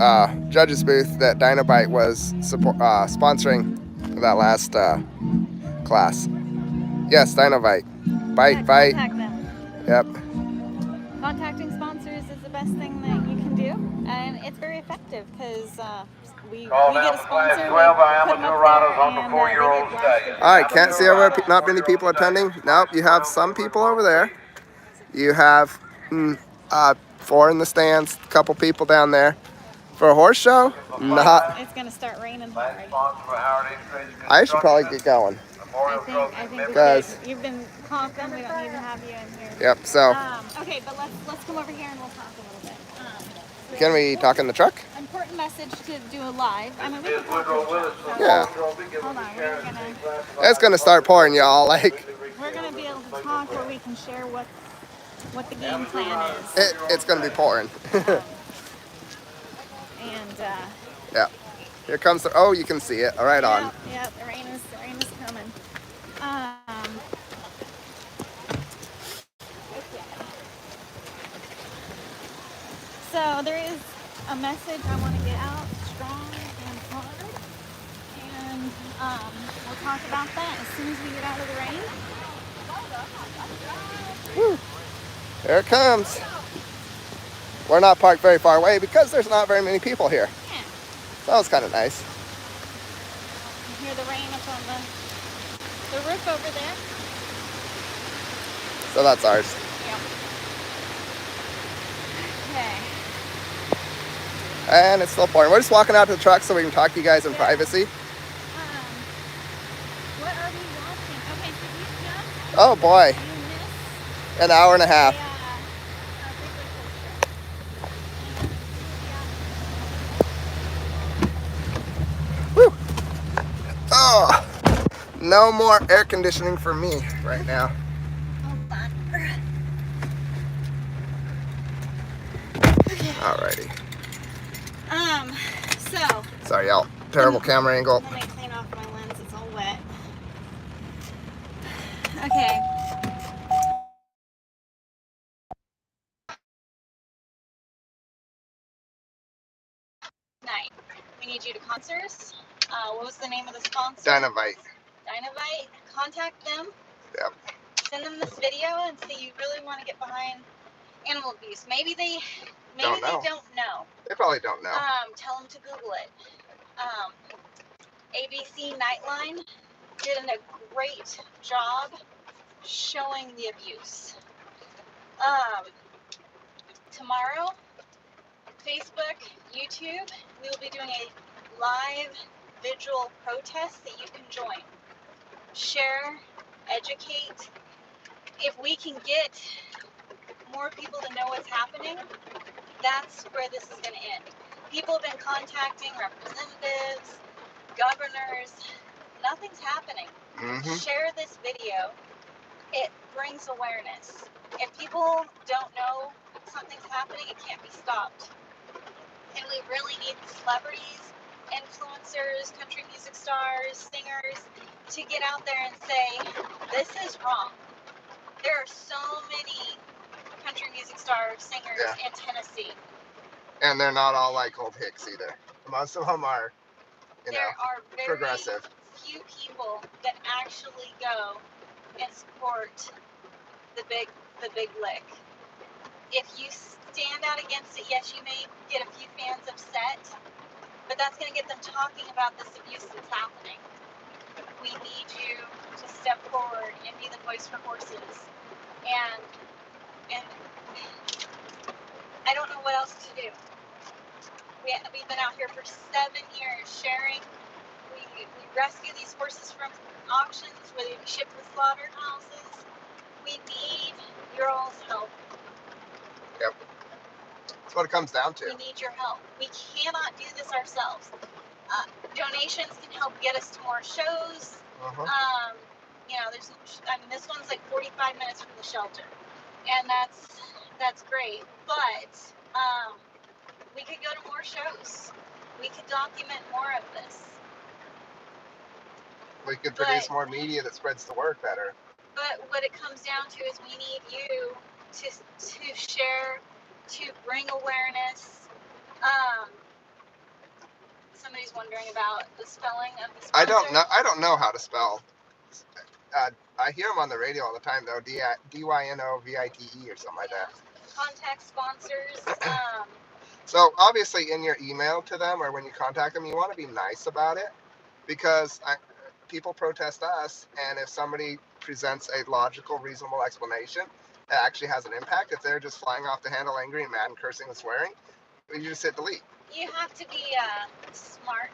judge's booth that Dinobite was sponsoring that last class. Yes, Dinobite. Bite. contact them. Yep. Contacting sponsors is the best thing that you can do, and it's very effective because we get a sponsor. 12 amateur riders on the 4-year-old stage. All right, can't see over not many people attending. Nope, you have some people over there. You have 4 in the stands, a couple people down there. For a horse show, not. It's gonna start raining hard. I should probably get going. I think we Because- should. You've been talking. We don't need to have you in here. Yep. So Okay, but let's come over here and we'll talk a little bit. can we talk in the truck? Important message to do a live. I mean, we can talk. Yeah. Hold on, It's gonna start pouring, y'all. Like we're gonna be able to talk where we can share what the game plan is. it's gonna be pouring. And Yeah. Here comes the. Oh, you can see it. All right on. yeah, the rain is coming. Okay. So there is a message I want to get out strong and hard, and we'll talk about that as soon as we get out of the rain. Woo. Here it comes. We're not parked very far away because there's not very many people here. Yeah. That was kind of nice. You hear the rain up on the roof over there. So that's ours. Yep. Okay. And it's still pouring. We're just walking out to the truck so we can talk to you guys in privacy. What are we watching? Okay, so you just Oh boy, you missed an hour and a half. Woo! Oh, no more air conditioning for me right now. Alrighty. So Sorry, y'all. Terrible camera angle. let me clean off my lens. It's all wet. Okay. Night. We need you to concerts. What was the name of the sponsor? Dinobite. Dinobite. Contact them. Yep. Send them this video and say you really want to get behind animal abuse. Maybe they Don't know. don't know. They probably don't know. Tell them to Google it. ABC Nightline did a great job showing the abuse. Tomorrow, Facebook, YouTube, we will be doing a live visual protest that you can join. Share, educate. If we can get more people to know what's happening, that's where this is going to end. People have been contacting representatives, governors. Nothing's happening. Mm-hmm. Share this video. It brings awareness. If people don't know something's happening, it can't be stopped. And we really need celebrities, influencers, country music stars, singers to get out there and say, this is wrong. There are so many country music stars, singers in Tennessee. And they're not all like old Hicks either. Most of them are, There are very progressive. few people that actually go and support the big lick. If you stand out against it, yes, you may get a few fans upset, but that's going to get them talking about this abuse that's happening. We need you to step forward and be the voice for horses. And I don't know what else to do. We've been out here for 7 years sharing. We rescue these horses from auctions, whether we ship to slaughterhouses. We need your all's help. Yep. That's what it comes down to. We need your help. We cannot do this ourselves. Donations can help get us to more shows. You know, this one's like 45 minutes from the shelter, and that's great. But we could go to more shows. We could document more of this. We could produce more media that spreads the word better. But what it comes down to is we need you to share, to bring awareness. Somebody's wondering about the spelling of the sponsor. I don't know how to spell. I hear them on the radio all the time though. DYNOVITE or something like that. Contact sponsors. So obviously in your email to them or when you contact them, you want to be nice about it, because people protest us, and if somebody presents a logical, reasonable explanation that actually has an impact, if they're just flying off the handle angry and mad and cursing and swearing, you just hit delete. You have to be smart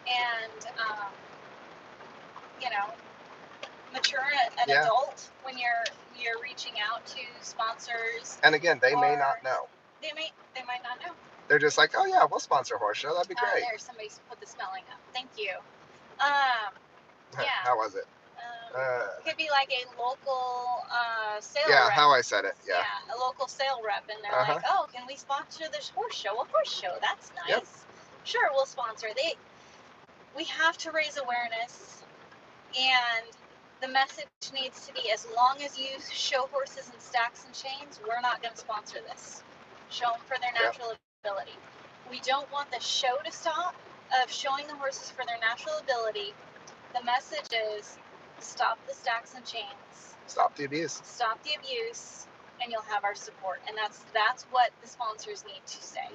and mature, an adult when you're reaching out to sponsors. And again, they may not know. They might not know. They're just like, oh yeah, we'll sponsor a horse show. That'd be great. There, somebody put the spelling up. Thank you. Yeah. How was it? It could be like a local sale rep. Yeah, how I said it. Yeah. A local sale rep, and they're like, oh, can we sponsor this horse show? A horse show, that's nice. Yep. Sure, we'll sponsor. We have to raise awareness, and the message needs to be, as long as you show horses in stacks and chains, we're not going to sponsor this. Show them for their natural ability. We don't want the show to stop of showing the horses for their natural ability. The message is, stop the stacks and chains. Stop the abuse. Stop the abuse, and you'll have our support. And that's what the sponsors need to say.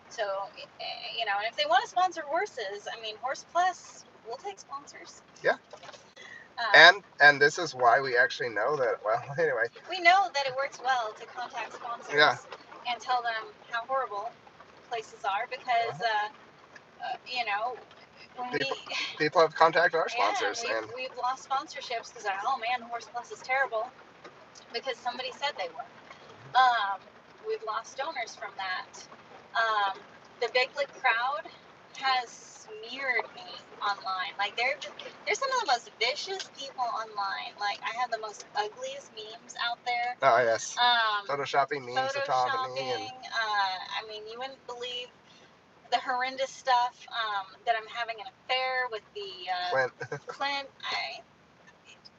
So, and if they want to sponsor horses, I mean, Horse Plus, we'll take sponsors. Yeah. And this is why we actually know that, well, anyway. We know that it works well to contact sponsors and tell them how horrible places are, because, when people have contacted our sponsors. We've lost sponsorships because oh man, Horse Plus is terrible, because somebody said they were. We've lost donors from that. The Big Lick crowd has smeared me online. Like they're some of the most vicious people online. Like I have the most ugliest memes out there. Oh yes. Photoshopping memes of Tom and me. I mean, you wouldn't believe the horrendous stuff, that I'm having an affair with the Clint.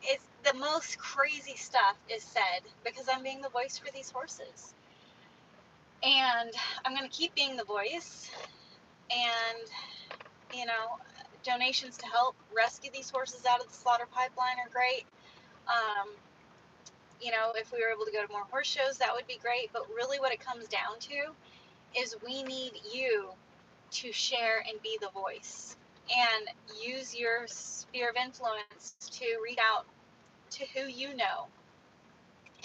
It's the most crazy stuff is said because I'm being the voice for these horses, and I'm going to keep being the voice. And donations to help rescue these horses out of the slaughter pipeline are great. If we were able to go to more horse shows, that would be great. But really what it comes down to is we need you to share and be the voice, and use your sphere of influence to reach out to who you know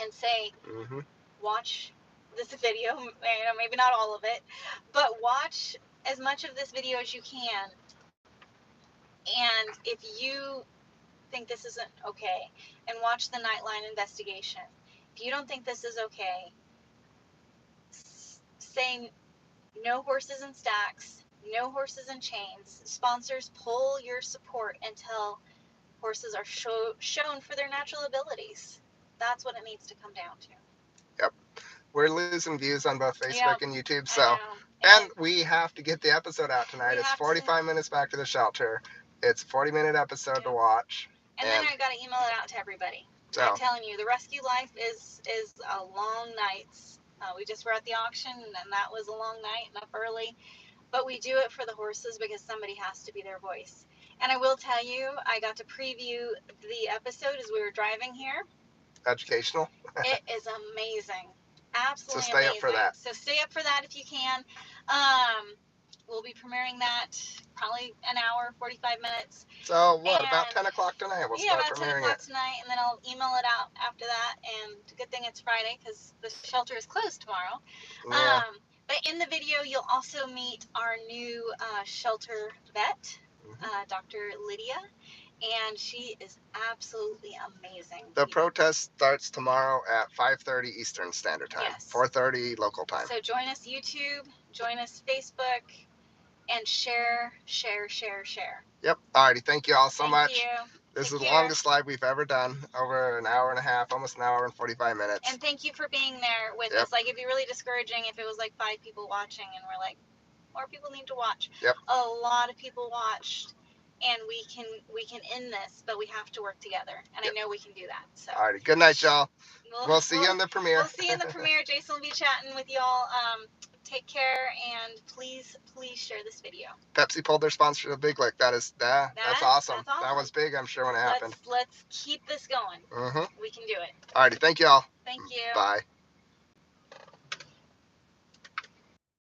and say, watch this video, maybe not all of it, but watch as much of this video as you can. And if you think this isn't okay, and watch the Nightline investigation. If you don't think this is okay, say no horses in stacks, no horses in chains. Sponsors, pull your support until horses are shown for their natural abilities. That's what it needs to come down to. Yep. We're losing views on both Facebook and YouTube, so. And we have to get the episode out tonight. It's 45 minutes back to the shelter. It's a 40-minute episode to watch. And then I got to email it out to everybody. So. I'm telling you, the rescue life is a long night. We just were at the auction, and that was a long night and up early. But we do it for the horses because somebody has to be their voice. And I will tell you, I got to preview the episode as we were driving here. Educational. It is amazing. Absolutely amazing. So stay up for that. So stay up for that if you can. we'll be premiering that probably an hour, 45 minutes. So what? About And 10 o'clock tonight, we'll yeah, start about 10 premiering o'clock it. tonight, and then I'll email it out after that. And good thing it's Friday because the shelter is closed tomorrow. Yeah. But in the video, you'll also meet our new shelter vet, Dr. Lydia, and she is absolutely amazing. The protest starts tomorrow at 5:30 Eastern Standard Time, Yes. 4:30 local time. So join us YouTube, join us Facebook, and share. Yep. Alrighty. Thank you all so much. Thank you. This Take is the care. longest live we've ever done, over an hour and a half, almost an hour and 45 minutes. And thank you for being there with us. Like, it'd be really discouraging if it was like 5 people watching and we're like, more people need to watch. Yep. A lot of people watched, and we can end this, but we have to work together. And I know we can do that. So. Alrighty. Good night, y'all. We'll see you in the premiere. We'll see you in the premiere. Jason will be chatting with y'all. Take care, and please share this video. Pepsi pulled their sponsorship of Big Lick. That's awesome. That's awesome. That was big, I'm sure, when it happened. Let's keep this going. Mm-hmm. We can do it. Alrighty. Thank you all. Thank you. Bye.